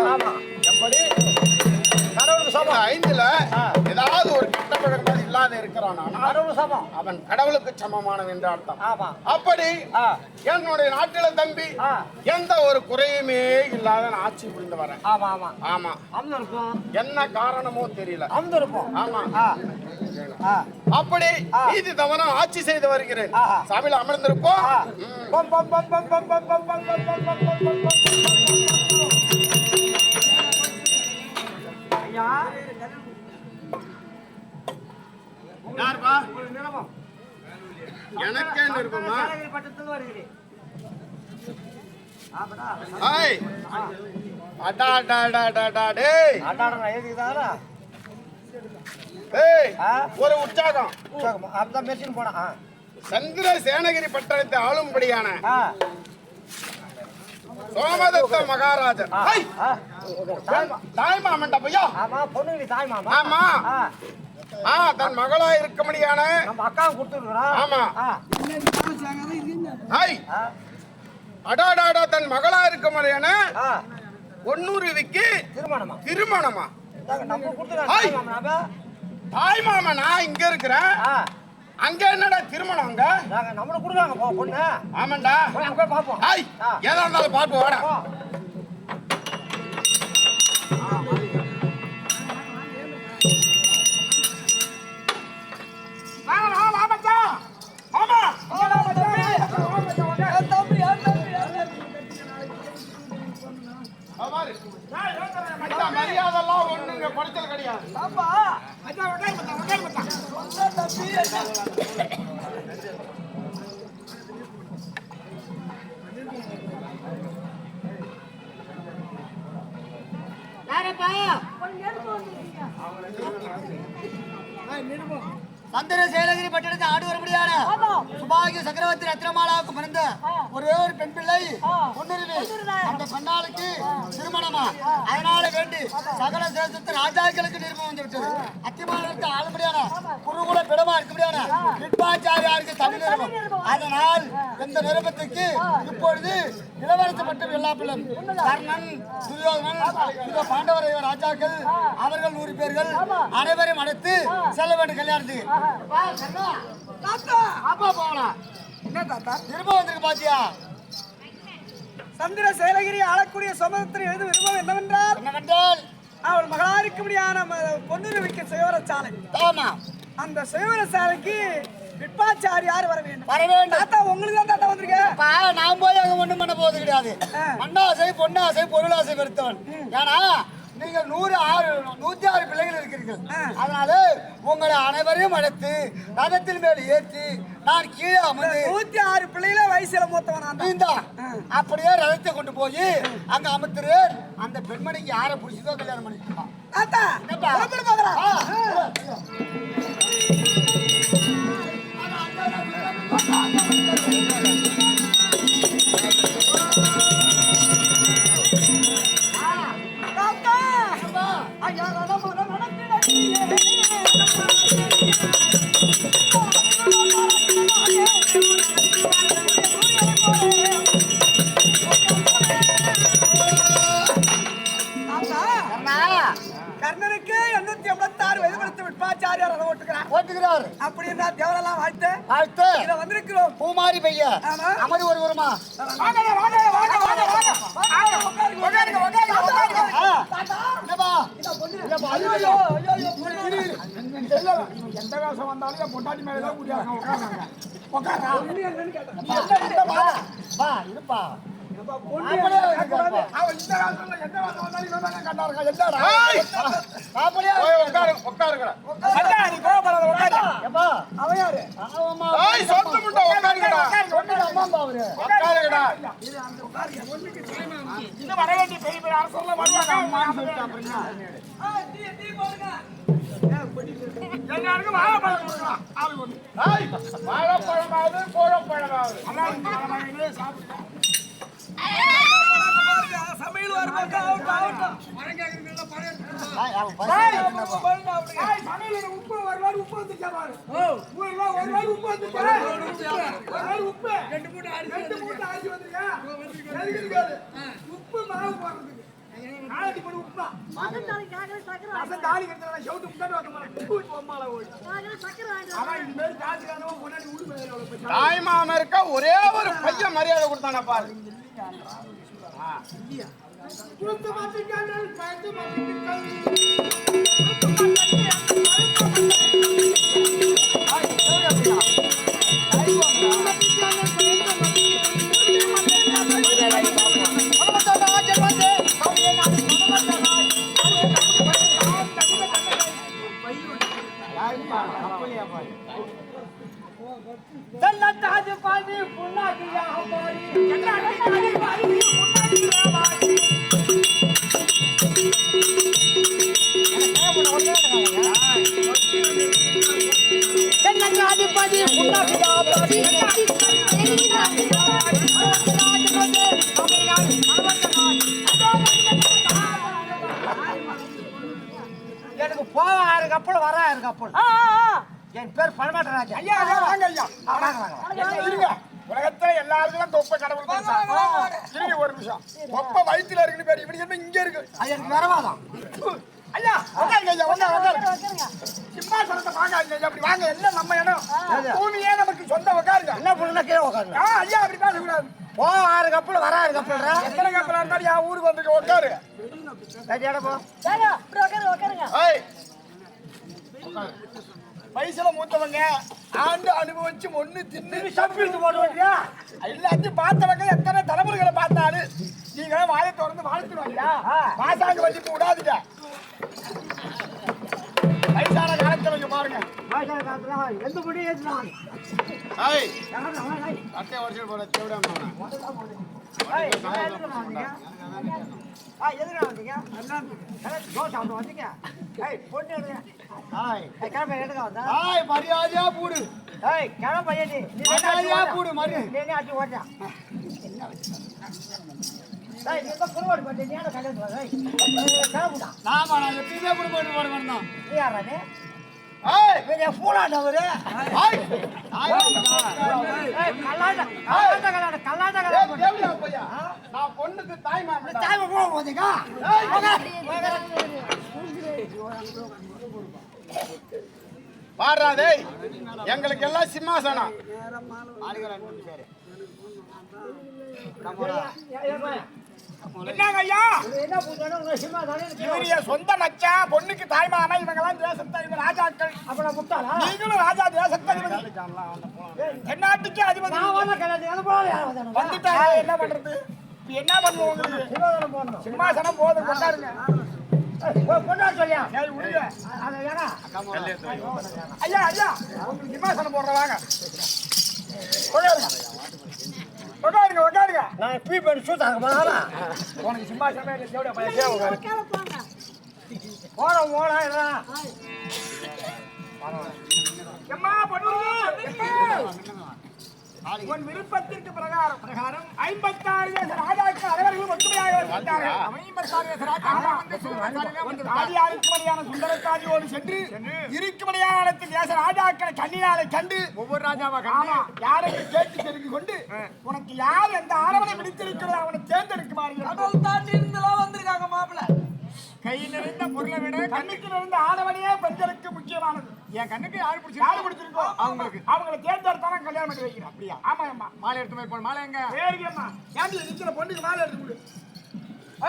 எப்படி கடவுளுக்கு 5ல ஏதாவது ஒரு கெட்ட பழக்கம் இல்லாத இருக்கிறான் அவன் கடவுளுக்கு சமமானவன் என்று அர்த்தம். அப்படி என்னுடைய நாட்டில தம்பி எந்த ஒரு குறையுமே இல்லாத ஆட்சி புரிந்து வரேன். ஆமா என்ன காரணமோ தெரியல. ஆமா அப்படி நீதி தவறம் ஆட்சி செய்து வருகிறேன். சபையில் அமர்ந்திருப்போம். யாருப்பா? எனக்கே இருக்குமா? ஒரு உற்சாகம் சந்திர சேனகிரி பட்டணத்தை ஆளும்படியான சோமதத்த மகாராஜன் தாய்மாமன்டா பையா. ஆமா தன் மகளா இருக்கும்படியான அக்கா கொடுத்துருக்கான். ஆமா அடாடாடா தன் மகளா இருக்கும்படியான பொன்னுருவிக்கு திருமணமா? தாய் மாமா நான் இங்க இருக்கிறேன். அங்க என்னடா திருமணம்? அங்க நம்மள குடுறாங்க பொண்ணு. ஆமாண்டா அங்க பாப்போம். ஏதா இருந்தாலும் பாப்போம். வாடா மரியாதெல்லாம் ஒண்ணுங்க படிச்சல் கிடையாது. சந்திர சேலகிரி பட்டணத்தை ஆடு வரும்படியான சுபாகிய சக்கரவர்த்தி ரத்னமாலாவுக்கு பிறந்த ஒரே ஒரு பெண் பிள்ளை பொன்னுருவி. அந்த பெண்ணாளுக்கு திருமணமா? அதனால வேண்டி சகல தேசத்து ராஜாக்களுக்கு நிருபம் வந்து விட்டது. அத்திமானத்தை ஆளும்படியான குருகுல பிடமா இருக்கும்படியான கிருப்பாச்சாரியாருக்கு தனி நிருபம். அதனால் இந்த நிருபத்துக்கு இப்பொழுது இளவரசு மட்டும் எல்லா பிள்ளை கர்ணன், துரியோதனன், பாண்டவர் ராஜாக்கள் அவர்கள் 100 பேர்கள் அனைவரையும் அழைத்து செல்ல வேண்டும் கல்யாணத்துக்கு. திரும்ப வந்திருக்கு பாத்தியா? சந்திர சேலகிரி ஆளக்கூடிய சோமதத்தன் எழுதும் விருப்பம் என்னவென்றால் அவள் மகளாருக்கும்படியான பொன்னுருவிக்கு சுயவர சாலை. ஆமா அந்த சுயவர சாலைக்கு விற்பாச்சாரியார் வர வேண்டும். தாத்தா உங்களுக்கு தான் தாத்தா வந்திருக்கேன். நான் போய் அங்க ஒண்ணும் பண்ண போவது கிடையாது. மண்ணாசை பொன்னாசை பொருளாசை பெருத்தவன். ஏன்னா நீங்க 106 பிள்ளைகள் இருக்கிறீர்கள். அதனால உங்களை அனைவரையும் அழைத்து ரதத்தின் மேல் ஏற்றி நான் கீழே அமர்ந்து 106 பிள்ளைகள வயசுல மூத்தவன் அப்படியே ரதத்தை கொண்டு போய் அங்க அமர்த்துரு. அந்த பெண்மணிக்கு யாரை பிடிச்சதோ கல்யாணம் பண்ணிக்கலாம். கர்ணனுக்கு 886 வயது கொடுத்து விற்பாச்சாரியார் ஓட்டுகிறார். அப்படின்னா தேவரெல்லாம் வாழ்த்து இத வந்திருக்கிறோம். பூமாரி பைய அமர் ஒருவருமா எந்த வேஷம் வந்தாலும் பொண்டாட்டி மேலதான் இருப்பா. சமையல் உப்பு வருவாரு உப்பு வந்து கேவாரு உப்பு வந்து உப்பு 2 மூட்டை அரிசி வந்துருக்கா உப்பு மாவு போடுறதுக்கு காலடி போடு உப்பா அசன் தாலி கட்டற ஷவுட் முன்னாடி வந்து மாட்டேன் பூ பொம்மால ஓடி அவன் இந்த மாதிரி காசுக்காரவன் முன்னாடி ஊடு மேல போய் தாய் மாமன் இருக்க ஒரே ஒரு பையன் மரியாதை கொடுத்தானா பாரு. குடுத்து மாட்டிக்கானல் காத்து மாட்டிக்கானல் எனக்கு போவா இருக்கு அப்பளம் வரா இருக்கு அப்பளம் என் பேர் பழமாட்டராஜா. ஐயா வாங்க ஐயா இருங்க. உலகத்துல எல்லாருக்கும் தொப்பை கடவுள் கொடுத்தா. இருங்க ஒரு நிமிஷம். தொப்பை வயித்துல இருக்குன்னு பேரு. இப்படி என்ன இங்க இருக்கு? எனக்கு வரவாதான். ஐயா உட்காருங்க ஐயா உட்காருங்க. சிம்மாசனத்தை வாங்காதீங்க ஐயா. அப்படி வாங்க எல்லாம் நம்ம இடம். பூமியே நமக்கு சொந்த உட்காருங்க. என்ன பண்ணுனா கீழே உட்காருங்க. ஐயா அப்படி பேசக்கூடாது. போவா இருக்கு அப்பளம் வரா இருக்கு அப்பளம்டா. எத்தனை கப்பலா இருந்தாலும் என் ஊருக்கு வந்துட்டு உட்காரு. சரியாடா போ. ஏய் வயசுல மூத்தவங்க ஆண்டு அனுபவிச்சு ஒண்ணு தின்னு சப்பிட்டு போடுவாங்க. எல்லாத்தையும் பார்த்தவங்க எத்தனை தலைமுறைகளை பார்த்தாலும் நீங்க வாயை திறந்து வாழ்த்துருவாங்க. பாசாங்க வச்சு விடாதீங்க. வயசான காலத்துல இங்க பாருங்க. எந்த முடியும் ஏற்றுவாங்க. ஏய் அட்டை உடைச்சிட்டு போற தேவடா எதுனா வந்தீங்க? தோசை சாப்பிட்டு வந்தீங்க. பொண்ணு கிளம்ப எடுக்க வந்தா மரியாதையா போடு. கிளம்ப பையன் மரியாதையா போடு மரியாதை. நீ ஆச்சு ஓட்டான். நீ புறவாடு பண்ணி நீ கல்யாணம் கிளம்புடா. நாம நான் எப்பயுமே கூட போட்டு போட வேண்டாம். நீ யாரானே ஏய் பெரிய பூலாண்டவரு நான் பொண்ணுக்கு தாய் மாமன் தாய்மை போக போதீங்க. பாடுறாதே எங்களுக்கு எல்லாம் சிம்மாசனம். என்னங்க ஐயா என்ன பூச்சானு இவரு என் சொந்த மச்சான். பொண்ணுக்கு தாய் மாமா இவங்க எல்லாம் தேசத்ததிபர் ராஜாக்கள். அப்ப முட்டாளா நீங்களும் ராஜா தேசத்ததிபதி தென்னாட்டுக்கு அதிபதி நான் வந்த கல்யாணம் வந்துட்டாங்க. என்ன பண்றது? இப்ப என்ன பண்ணுவோம்? உங்களுக்கு சிம்மாசனம் போதும் கொண்டாருங்க. கொண்டாடு சொல்லியா சரி விடுங்க. அதை வேணா ஐயா ஐயா உங்களுக்கு சிம்மாசனம் போடுறவாங்க. கொண்டாருங்க கொண்டாருங்க கொண்டாருங்க. நான் பீ பண்ணி சூத்தாங்க போனா உனக்கு சிம்மாசனமே எவ்வளோ பையன் போட போடா எம்மா பொண்ணு உன் விருப்பத்திற்கு பிரகாரம் 56 ராஜாக்கள் அனைவர்களும் ஒற்றுமையாக வருகிறார்கள். ஆதியாருக்குமடியான சுந்தரக்காதியோடு சென்று இருக்குமடியான தேச ராஜாக்களை கண்ணினாலை கண்டு ஒவ்வொரு ராஜாவாக யாரையும் கேட்டு தெரிந்து கொண்டு உனக்கு யார் எந்த ஆடவனை பிடித்திருக்கிறதோ அவனை தேர்ந்தெடுக்குமாறு வந்திருக்காங்க மாப்பிள்ள. கை நிறைந்த பொருளை விட கண்ணுக்கு நிறைந்த ஆடவனையே பெண்களுக்கு முக்கியமானது. என் கண்ணுக்கு யாரு பிடிச்சிருக்கோ அவங்களை தேர்ந்தெடுத்தான கல்யாணம் பண்ணி வைக்கிறேன். அப்படியா? ஆமா அம்மா. மாலை எடுத்து போய் போன மாலை எங்க? சரிங்கம்மா. ஏன்டி நிக்கிற பொண்ணுக்கு மாலை எடுத்து கொடு.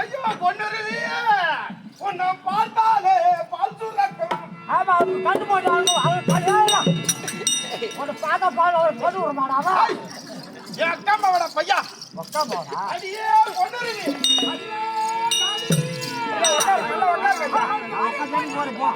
ஐயோ பொண்ணுருவியே உன்னை பார்த்தாலே பால் சுரக்கும். ஆமா கண்டு போட்டாங்க அவன் கல்யாணம் உன்னை பார்த்தா பால் ஒரு பொண்ணு விட மாட்டாவா? என் அக்காமாவோட பையா ஒக்கா போடா அடியே பொண்ணுருவி போ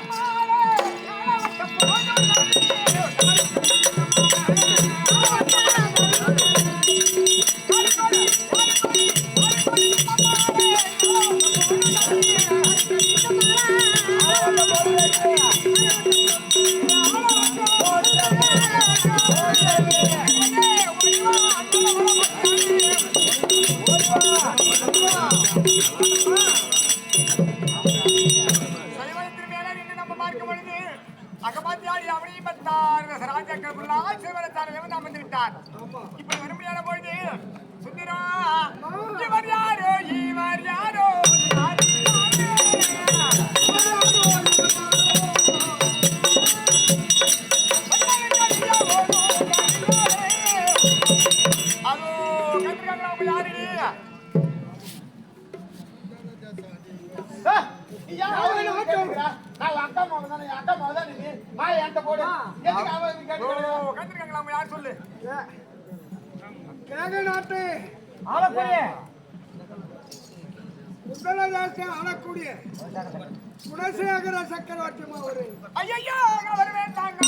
ராஜாக்கள் சிறுவனத்தார் வந்து அமர்ந்து விட்டார். இப்படி வரும்படியான பொழுது சிவரா இவர் யாரோ இவர் யாரோ அதோ கத்திரிக்காங்களா அவங்க யாருடி கத்திரிக்காங்களா அவங்க யார் சொல்லு நாட்டு ஆளக்கூடிய உத்தரதாச ஆளக்கூடிய குணசேகர சக்கரவர்த்தி அவரு ஐயோ அவர் வேண்டாங்க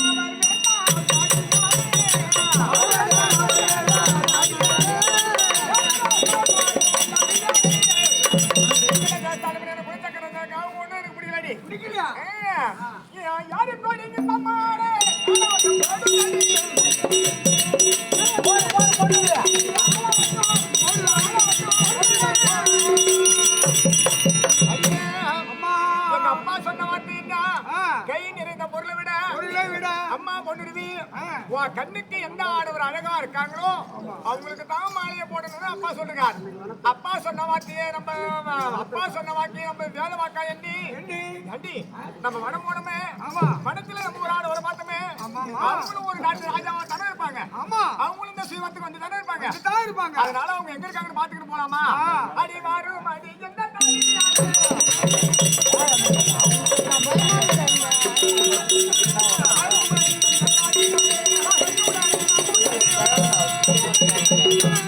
பிடிக்கலையா யாரு நீங்க தம்மாரே அப்பா சொன்ன வார்த்தைன்னா கை நிறைந்த பொருளை விட அம்மா பொண்ணுருவி உன் கண்ணுக்கு எந்த ஆடவர் அழகா இருக்காங்களோ அவங்களுக்கு தான் மாலையை போடணும்னு அப்பா சொல்லுறார். அப்பா சொன்ன வார்த்தையே நம்ம அப்பா சொன்ன வார்த்தையை நம்ம வேலை வாக்கா எண்ணி நம்ம வனம் போனோமே வனத்துல நம்ம ஒரு ஆடவரை பார்த்தோமே அவங்களும் ஒரு நாட்டு ராஜாவா தானே இருப்பாங்க. அவங்களும் இந்த சீவத்துக்கு வந்து தானே இருப்பாங்க. அதனால அவங்க எங்க இருக்காங்கன்னு பாத்துக்கிட்டு போலாமா? அடி மாறும் அடி என்ன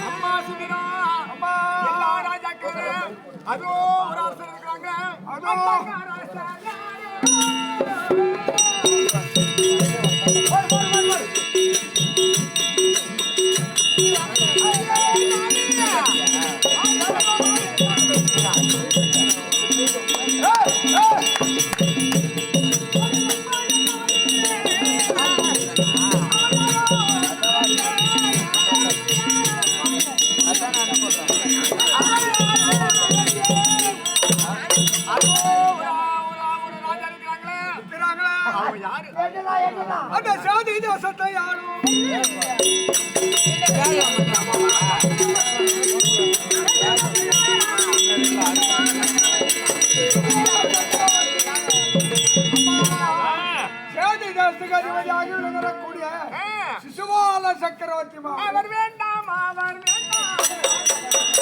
அம்மா சிவரா எல்லா ராஜாக்களும் அதோ ஒரு அரசர் இருக்கிறாங்க. அந்த சாதி தேசத்தை யாரும் சாதி தேசத்துக்கு அதிபதியாக விளங்கக்கூடிய சிசுபால சக்கரவர்த்தி அவர் வேண்டாம் அவர் வேண்டாம்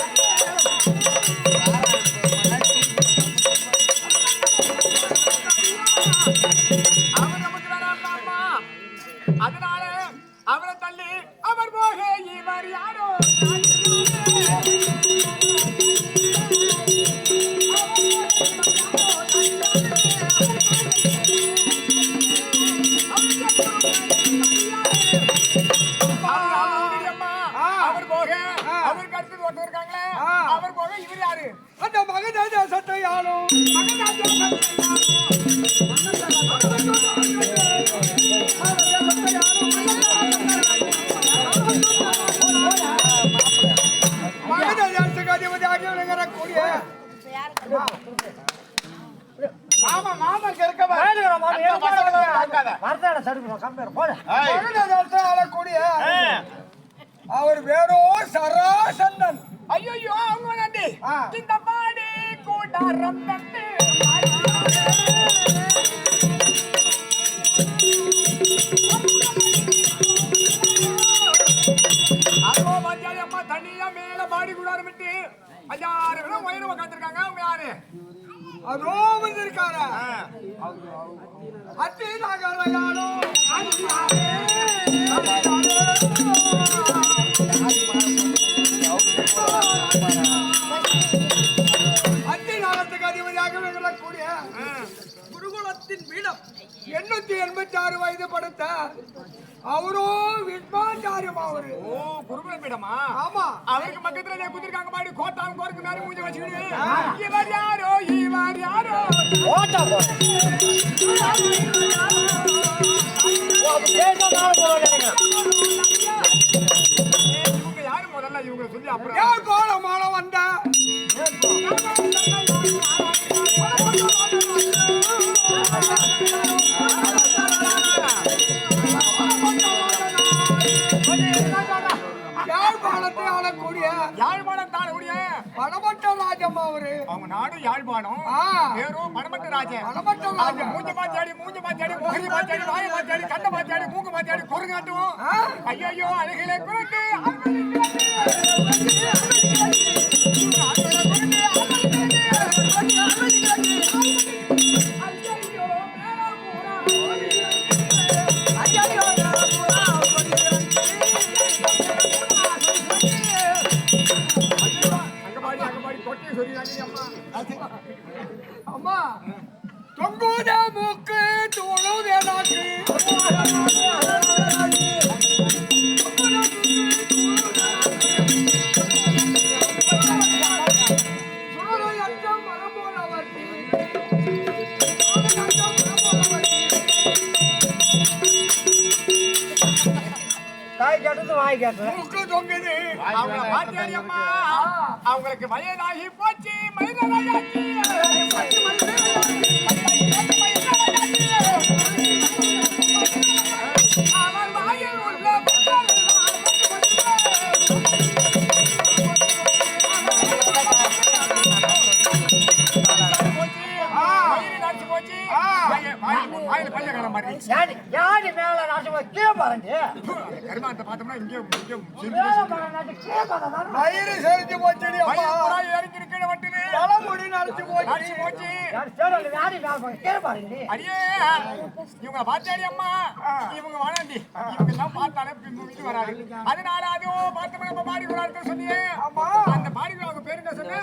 அதனால அவரை தள்ளி அவர் போக இவர் யாரோ அவர் போக அவருக்கு அடுத்து ஒருத்தர் இருக்காங்களே அவர் போக இவர் யாரு? அந்த மகத தேசத்தை யாரும் அவர் வேறோ சராசந்தன். ஐயோ அவங்க நன்றி இந்த பாடி கூடாரம் தட்டு அதோ பஞ்சாயம்மா தனியா மேல பாடி கூடாரம் விட்டு 5000 பேரும் உயரம் உட்காந்துருக்காங்க. அவங்க யாரு? அதோ வந்திருக்காரா அத்தி நகரையானோ அத்தி நகரத்துக்கு அதிபதியாக விளங்கக்கூடிய குருகுலத்தின் பீடம் 886 வயது படுத்த அவரோ வித்வாச்சாரியம் அவரு. ஓ குருகுல பீடமா? ஆமா. அவருக்கு பக்கத்துல குதிர்காங்க பாடி கோட்டாம் கோருக்கு மேல மூஞ்சி வச்சுக்கிட்டு இவர் யாரோ இவர் யாரோ ஓட்டா போ இவங்க யாரு முதல்ல இவங்க சொல்லி அப்புறம் யார் கோலமான வந்த யாழ்ப்பாணத்தை ஆளக்கூடிய ஊரம்மா அவரு? அவங்க நாடு யாழ்ப்பாணம். பேரும் பணமட்ட ராஜன். அவங்க மூஞ்ச பாத்தியாடி முகரி பாத்தியாடி வாயை பாத்தியாடி கண்ணை பாத்தியாடி மூக்கு பாத்தியாடி குறுங்காட்டும். ஐயோ அழகிலே குறுக்கு அம்மா தொங்குத மூக்கு தோணுதே நாக்கு காய் கேட்டது வாய் கேட்டது மூக்கு தொங்குது. அவங்க பாத்தியாடி அம்மா அவங்களுக்கு வயதாகி போச்சு மனிதனாயாச்சு. அவர் வாயில் உள்ள வாயில பல்ல காண மாதிரி யாரு மேல நாட்டு கீழே பாருங்க கருமாத்த பார்த்தோம்னா இங்கே வயிறு செறிஞ்சு போச்சடி அம்மா. இறங்கி இருக்கிற வண்டினு தலைமுடி நரைச்சு போச்சு. போச்சு. கீழே பாருங்க அடியே இவங்க பாத்தாடி அம்மா இவங்க வளர்ந்தி இவங்க எல்லாம் பார்த்தாலே இது வராது. அதனால அதுவும் பார்த்தோம்னா நம்ம பாடி கூட இருக்க சொன்னியே அந்த பாடி அவங்க பேரு என்ன சொன்ன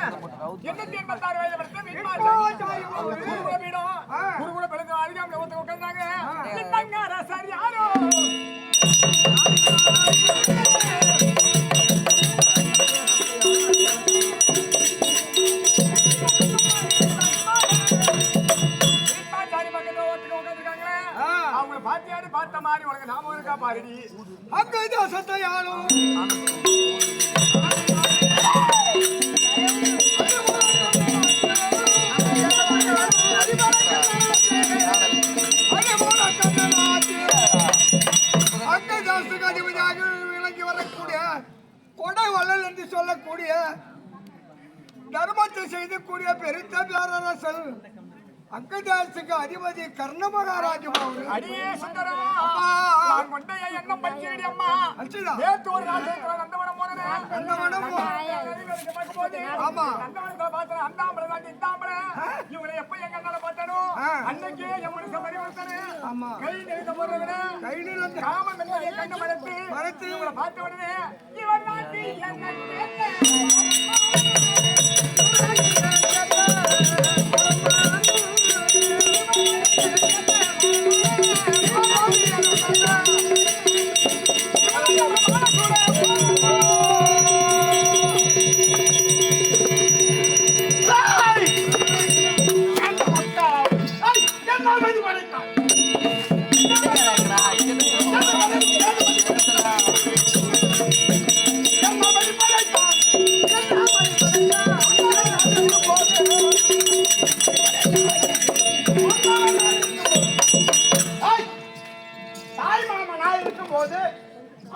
886 வயது வரைக்கும் வீடும் குரு கூட பிறகு அருகாமல் ஒருத்தர் உட்கார்ந்தாங்க. என்னங்க ரசாரி யாரோ அவங்களை பாத்தியாடி பார்த்த மாதிரி உனக்கு ஞாபகம் இருக்கா பாருடி. அங்க சத்தையாலும் அங்கதாசுக்கு அதிபதியாக விளங்கி வரக்கூடிய கொடை வள்ளல் என்று சொல்லக்கூடிய தர்மத்தை செய்யக்கூடிய பெருத்த பேரரசல் அங்கதாசுக்கு அதிபதி கர்ண மகாராஜா அடியே சுந்தரம் நான் கொண்ட எண்ணம் பச்சேடி அம்மா நேத்து ஒரு நாள் நந்தவனம் போனேன். ஆமா நந்தவனத்துல பார்த்தேன் அந்தாம்பளை தான் இந்தாம்பளை இவங்களை எப்ப எங்க பார்த்தாலும் அன்னைக்கே என் மனுஷன் பரிவர்த்தனை கை நிறுத்த போடுறவன கை நிறுத்த காமன் கண்ணு மறைத்து இவங்களை பார்த்த உடனே இவன் நாட்டி என்ன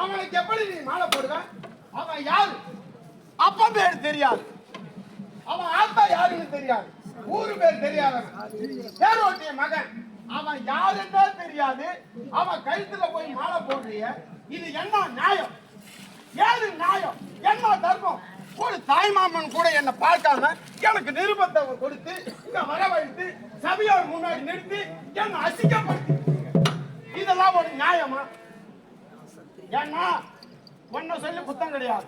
அவனுக்கு எப்படி நீ மாலை போடுவ? அவன் யாரு? அப்பா பேர் தெரியாது, அவன் ஆத்தா யாருன்னு தெரியாது, ஊரு பேர் தெரியாதவன், தேரோட்டிய மகன், அவன் யாருன்னே தெரியாது. அவன் கழுத்துல போய் மாலை போடுறிய, இது என்ன நியாயம்? ஏது நியாயம்? என்ன தர்மம்? ஒரு தாய்மாமன் கூட என்ன பார்க்காம எனக்கு நிருபத்தை கொடுத்து இங்க வரவழைத்து சபையோர் முன்னாடி நிறுத்தி என்ன அசிங்கப்படுத்தி, இதெல்லாம் ஒரு நியாயமா? ஏன்னா ஒன்ன சொல்லி புத்தம் கிடையாது.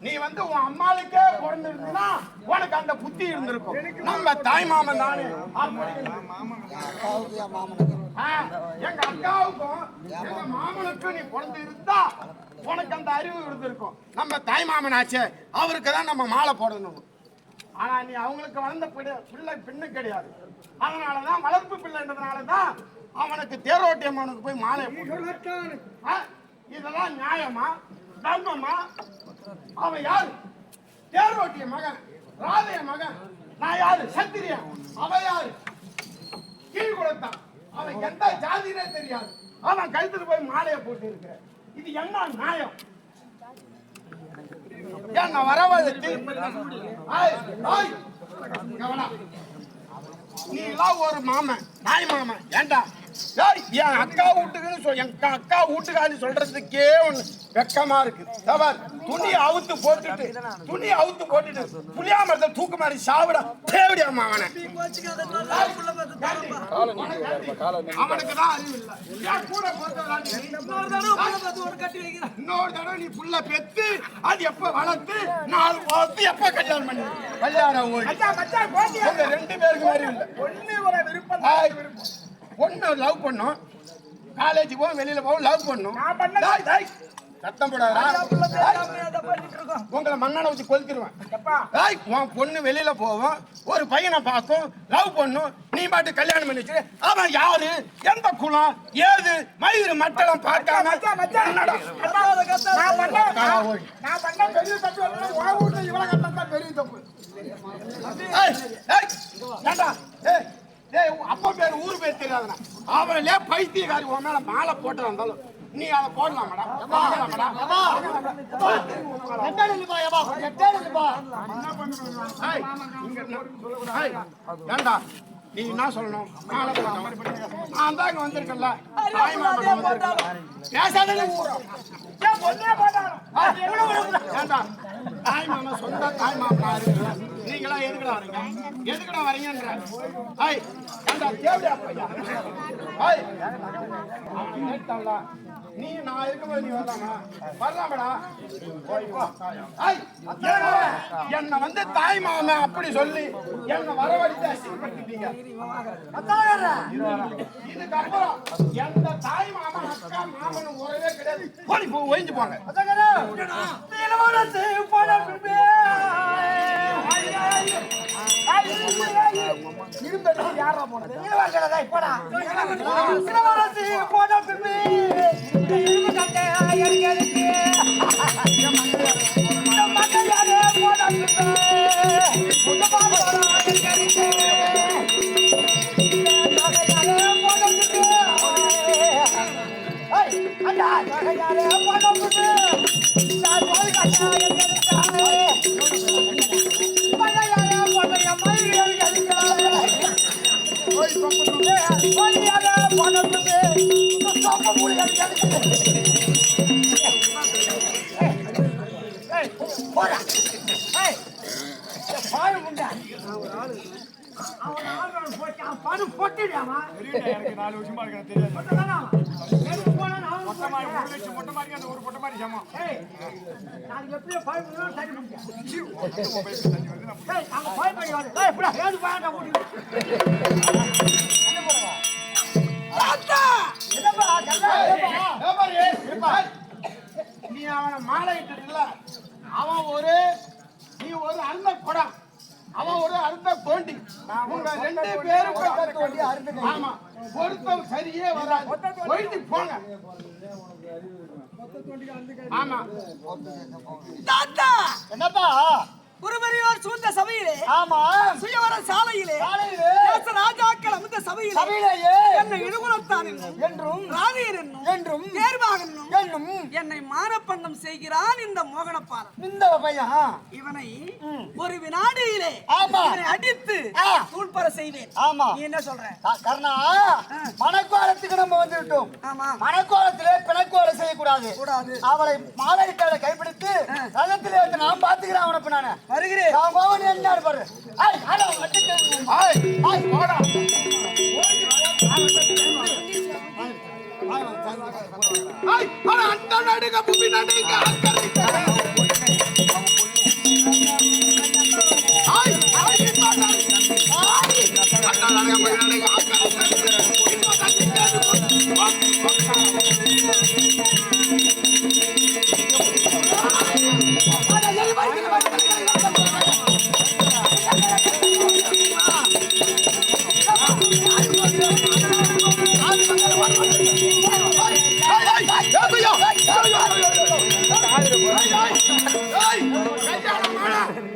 நீ வந்து உன் அம்மாளுக்கே பிறந்திருந்தா உனக்கு அந்த புத்தி இருந்திருக்கும். நம்ம தாய் மாமன் தானே. எங்க அக்காவுக்கும் எங்க மாமனுக்கும் நீ பிறந்து இருந்தா உனக்கு அந்த அறிவு இருந்திருக்கும். நம்ம தாய் மாமன் ஆச்சே, அவருக்கு தான் நம்ம மாலை போடணும். ஆனா நீ அவங்களுக்கு வளர்ந்த பிள்ளை பெண்ணு கிடையாது. அதனாலதான் வளர்ப்பு பிள்ளைன்றதுனாலதான் அவனுக்கு தேரோட்டியம்மனுக்கு போய் மாலை போட்டு. இதெல்லாம் நியாயமா? தர்மமா? அவன் யாரு? தேரோட்டிய மகன், ராதைய மகன். நான் யாரு? சத்திரியன். அவன் யாரு? கீழ்குலத்தான். அவன் எந்த ஜாதியிலே தெரியாது. அவன் கழுத்துல போய் மாலையை போட்டு இருக்கிற, இது என்ன நியாயம்? ஏன் வரவழைத்து கவனம். நீ எல்லாம் ஒரு மாமன், நாய் மாமன். ஏண்டா என் அக்கா வீட்டுக்குன்னு எங்க அக்கா வீட்டுக்கான்னு சொல்றதுக்கே ஒண்ணு வெக்கமா இருக்கு. துணியை அவுத்து போட்டுட்டு புளியா மரத்தை தூக்கு மாதிரி சாவிட தேவடியா மாமனை. அவனுக்கு தான் அறிவு இல்லை. என் கூட இன்னொரு தடவை நீ புள்ள பெத்து அது எப்ப வளர்த்து 4 வளர்த்து எப்ப கல்யாணம் பண்ணி கல்யாணம் ரெண்டு பேருக்கு மாதிரி இல்லை. ஒண்ணு லவ் பண்ணும், காலேஜ் போவோம், வெளியில போவோம், லவ் பண்ணும். சத்தம் போடாதா? உங்களை மண்ணெண்ண வச்சு கொளுத்திடுவேன். உன் பொண்ணு வெளியில போவோம், ஒரு பையனை பார்க்கும், லவ் பண்ணும், நீ பாட்டு கல்யாணம் பண்ணி வச்சு அவன் யாரு, எந்த குலம், ஏது மயிறு மட்டெல்லாம் பார்க்காம அப்பா பேர் ஊரு பேர் தெரியாதுண்ணா. அவளே பைத்தியக்காரி உன் மேல மாலை போட்டு வந்தாலும் நீ அதை போடலாம் மேடம். ஏண்டா நீ என்ன சொல்லணும்? நான் தான் இங்க வந்திருக்கேன்ல, தாய் மாமா சொந்த தாய் மாமா நீங்களா எதுக்கடா வரீங்க? எதுக்கடா வரீங்கன்ற நீ நான் இருக்கும்போது நீ வரலாமடா. என்ன வந்து தாய் மாமா அப்படி சொல்லி என்ன வரவழைத்து அசிங்கப்படுத்திட்டீங்க. இதுக்கப்புறம் எந்த தாய் மாமா அக்கா மாமன் உறவே கிடையாது. போய் ஒழிஞ்சு போங்க. யாரா போனது? நீ அவனை மாலை இட்டுல, அவன் ஒரு நீ ஒரு அருந்த குடம், அவன் ஒரு அருந்த தோண்டி. உங்க 2 பேரும் ஆமா பொருத்தம் சரியே வராது. போயிட்டு போங்க. ஆமா என்னப்பா ஒருவரையோர் சூழ்ந்த சபையிலே, ஆமா சுயவர சாலையிலே, ராஜாக்கள் அமுத சபையிலே என்னை இடுகுலத்தான் என்றும் ராணியர் என்றும் தேர்வாகன் என்னும் என்னை மானப்பண்ணம் செய்கிறான் இந்த மோகனப்பாலன். இந்த பையன் இவனை ஒரு வினாடியிலே இவனை அடித்து தூள்பர செய்வேன். ஆமா நீ என்ன சொல்ற? கர்ணா, மணக்கோலத்துக்கு நம்ம வந்து விட்டோம். ஆமா, மணக்கோலத்திலே பிணக்கோலை செய்யக்கூடாது. அவளை மாலையிட்டாளை கைப்பிடித்து ரதத்திலே வந்து நான் பாத்துக்கிறேன். அவனை நானு வருகிறேன். என்ன பாரு. அந்த நடுங்க புவி நடுங்க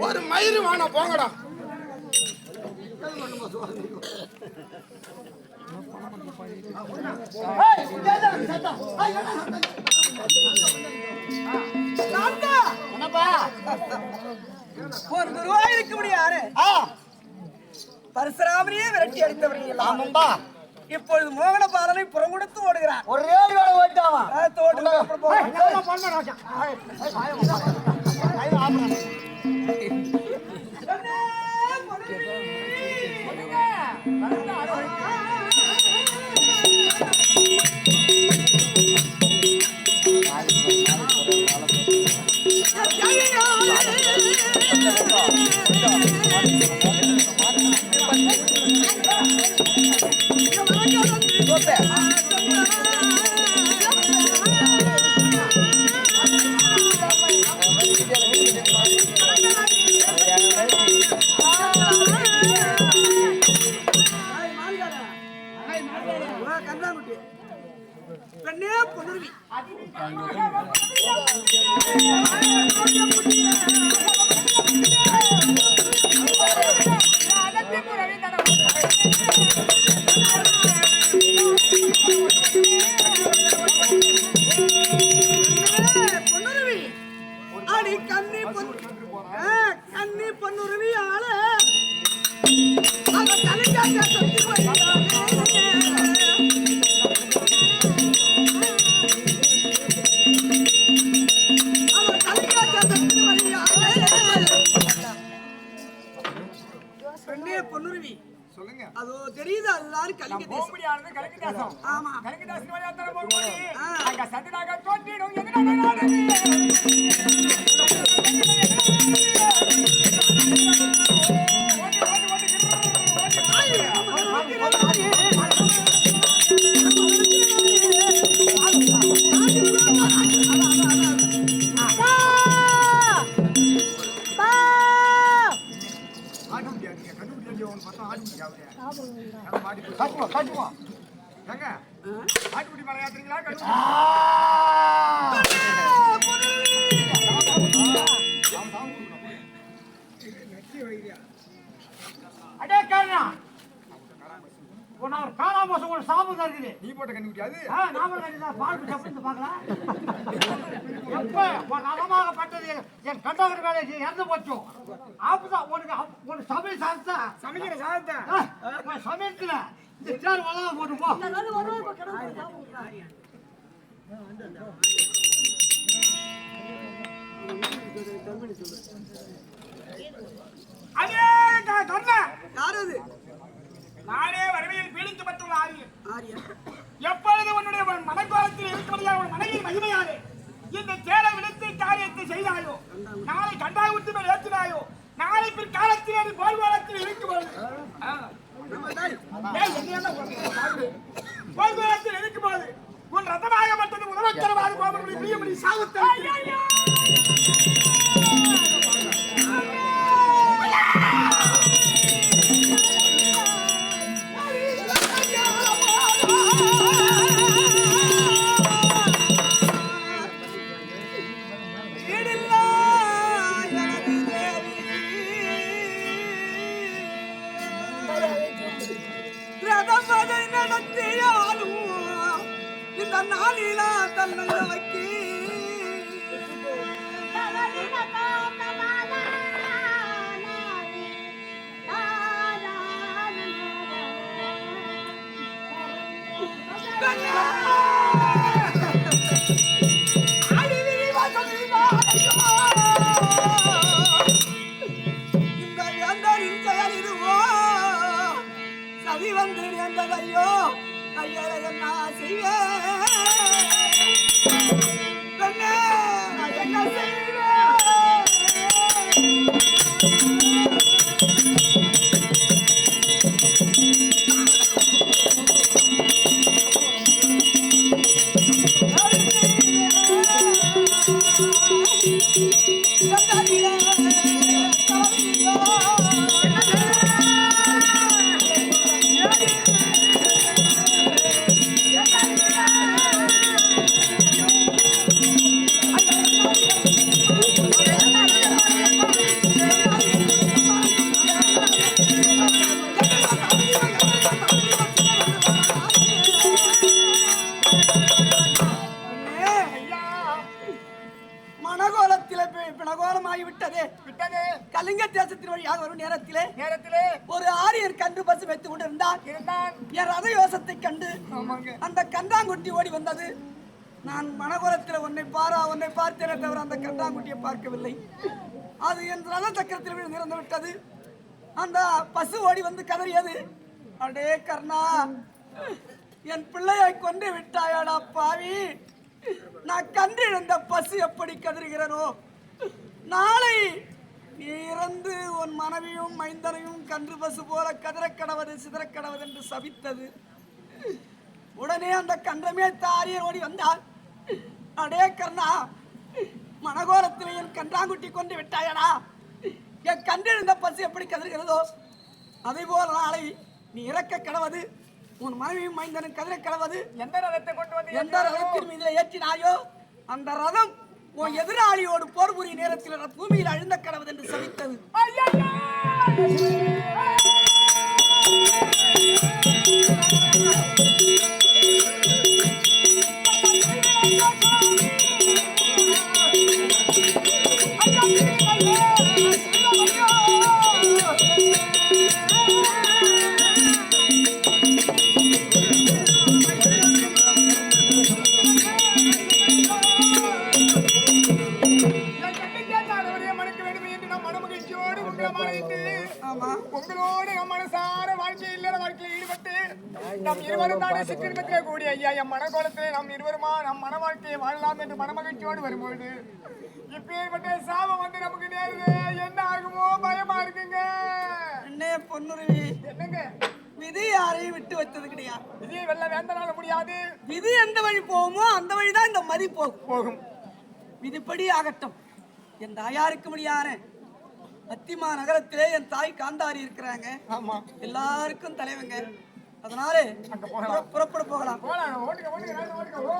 ஒரு மயிறு வானா போங்கடா. ஒரு ரூபாய் இருக்க முடியாது. பரசுராமனையே விரட்டி அடித்தவர்கள் ஆமாம்பா. இப்பொழுது மோகன பாலனை புறம் கொடுத்து ஓடுகிறான். ஒரு ரேடி வேலை ஓட்டாவா பெண்ணே பொன்னுருவி பொன்னுருவி அடி கண்ணி கண்ணி பொன்னுருவி ஆள அவ தலைக்காக தொட்டி பொன்னுருவி சொல்லுங்க. அதோ தெரியுது அதுதான் கலிங்க தேசம். கோபடியானது கலிங்க தேசம். ஆமா கலிங்க தேசம் வழியாத்தால போகும்போது அங்க ஆ. சத்தியனாக தோன்றிடும் எதிரான நாடு. ஆட்டுக்குடி மலை யாத்திரீங்களா அடே காரணா உன்னால காணாம போச ஒரு சாபம் இருக்குது. நீ போட்ட கண்டுபிடி அது நாம கண்டிதா பால் சாப்பிட்டு பார்க்கலாம். எப்ப உன் நலமாகப்பட்டது என் கண்டவர் வேலை இறந்து போச்சோம். அப்பதான் உனக்கு சமையல் சாதத்தை சமைக்கிற சாதத்தை சமையத்துல இந்த சேர் வளர போட்டு போ. அதே கர்ணா யாரு அது? நானே வறுமையில் பீடிக்கப்பட்டுள்ள ஆரியன். ஆரியா எப்பொழுது உன்னுடைய மனக்கோலத்தில் இருக்கிறதையா உன் மனைவியின் மகிமையாலே இந்த தேரை விடுத்து காரியத்தை செய்தாயோ, நாளை கண்டாய் விட்டு மேல் ஏற்றினாயோ, நாளை பிற்காலத்தில் நீ போர்கோலத்தில் இருக்கும்போது போர்கோலத்தில் இருக்கும்போது உன் ரத்தமாகப்பட்டது உதவச்சரவாத கோபுரங்களை பிரியமணி சாவுத்த இந்த நாளிலா தன்னை வைக்கி இந்த வேந்தரின் செயல் இதுவோ சதி வந்து வேந்ததையோ ஐயரை நான் செய்வேன் என்ன செய்வேன் இருந்தான். என் ரத யோசத்தை கண்டு ஆமாங்க. அந்த கண்டாங்குட்டி ஓடி வந்தது. நான் மனகோலத்தில் உன்னை பார்த்தேனே தவிர அந்த கண்டாங்குட்டியை பார்க்கவில்லை. அது என் ரத சக்கரத்தில் விழுந்து இறந்து விட்டது. அந்த பசு ஓடி வந்து கதறியது. அடே கர்ணா, என் பிள்ளையை கொண்டு விட்டாயாடா பாவி. நான் கண்டிருந்த பசு எப்படி கதறுகிறனோ, நாளை நீ இறந்து உன் மனைவியும் மைந்தனையும் கன்று பசு போல கதறக்கடவது சிதறக்கடவது என்று சபித்தது. உடனே அந்த கன்றமே தாரியர் ஓடி வந்தார். அடே கர்ணா, மனகோலத்தில் என் கன்றாங்குட்டி கொண்டு விட்டாயடா. என் கன்றிருந்த பசு எப்படி கதறுகிறதோ அதே போல நாளை நீ இறக்க கடவது, உன் மனைவியும் மைந்தனும் கதிர கடவது. எந்த ரதத்தை கொண்டு வந்து எந்த ரதத்தின் மீது ஏற்றினாயோ அந்த ரதம் உன் எதிராளியோடு போர் புரிய நேரத்தில் பூமியில் அழுந்த கடவுது என்று சபித்தது. உங்களோடு நம் மனசார வாழ்க்கை இல்லற வாழ்க்கையில் ஈடுபட்டு நம் இருவரும் தானே சிற்றின்பத்திலே கூடிய ஐயா என் மனகோலத்திலே நம் இருவருமா நம் மன வாழ்க்கையை வாழலாம் என்று மனமகிழ்ச்சியோடு வரும்போது இப்பேற்பட்ட சாபம் வந்து நமக்கு நேருது. என்ன ஆகுமோ பயமா இருக்குங்க. அண்ணே பொன்னுருவி, என்னங்க விதி யாரையும் விட்டு வைத்தது கிடையாது. விதியை வெல்ல வேந்தனால முடியாது. விதி எந்த வழி போகுமோ அந்த வழிதான் இந்த மதி போகும். விதிப்படி ஆகட்டும். என் தாயாருக்கு முடியாத அத்திமா நகரத்திலே என் தாய் காந்தாரி இருக்கிறாங்க. ஆமா, எல்லாருக்கும் தலைவங்க. அதனால புறப்பட போகலாம். ஓட்டுங்க ஓட்டுங்க ஓட்டுங்க.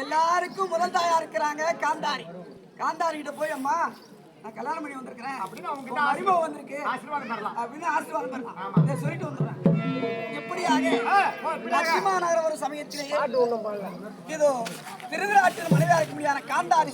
எல்லாருக்கும் முதல் தாயா இருக்கிறாங்க காந்தாரி. காந்தாரி கிட்ட போய் அம்மா நான் கல்யாணம் பண்ணி வந்திருக்கிறேன் அப்படின்னு அறிமுகம் வந்திருக்கு அப்படின்னு ஆசீர்வாதம் பண்ணலாம் சொல்லிட்டு வந்துடுறேன். எப்படியாக அத்திமா நகரம் ஒரு சமயத்திலேயே இதோ திருவிழாற்றில் மனைவியாக இருக்க முடியாத காந்தாரி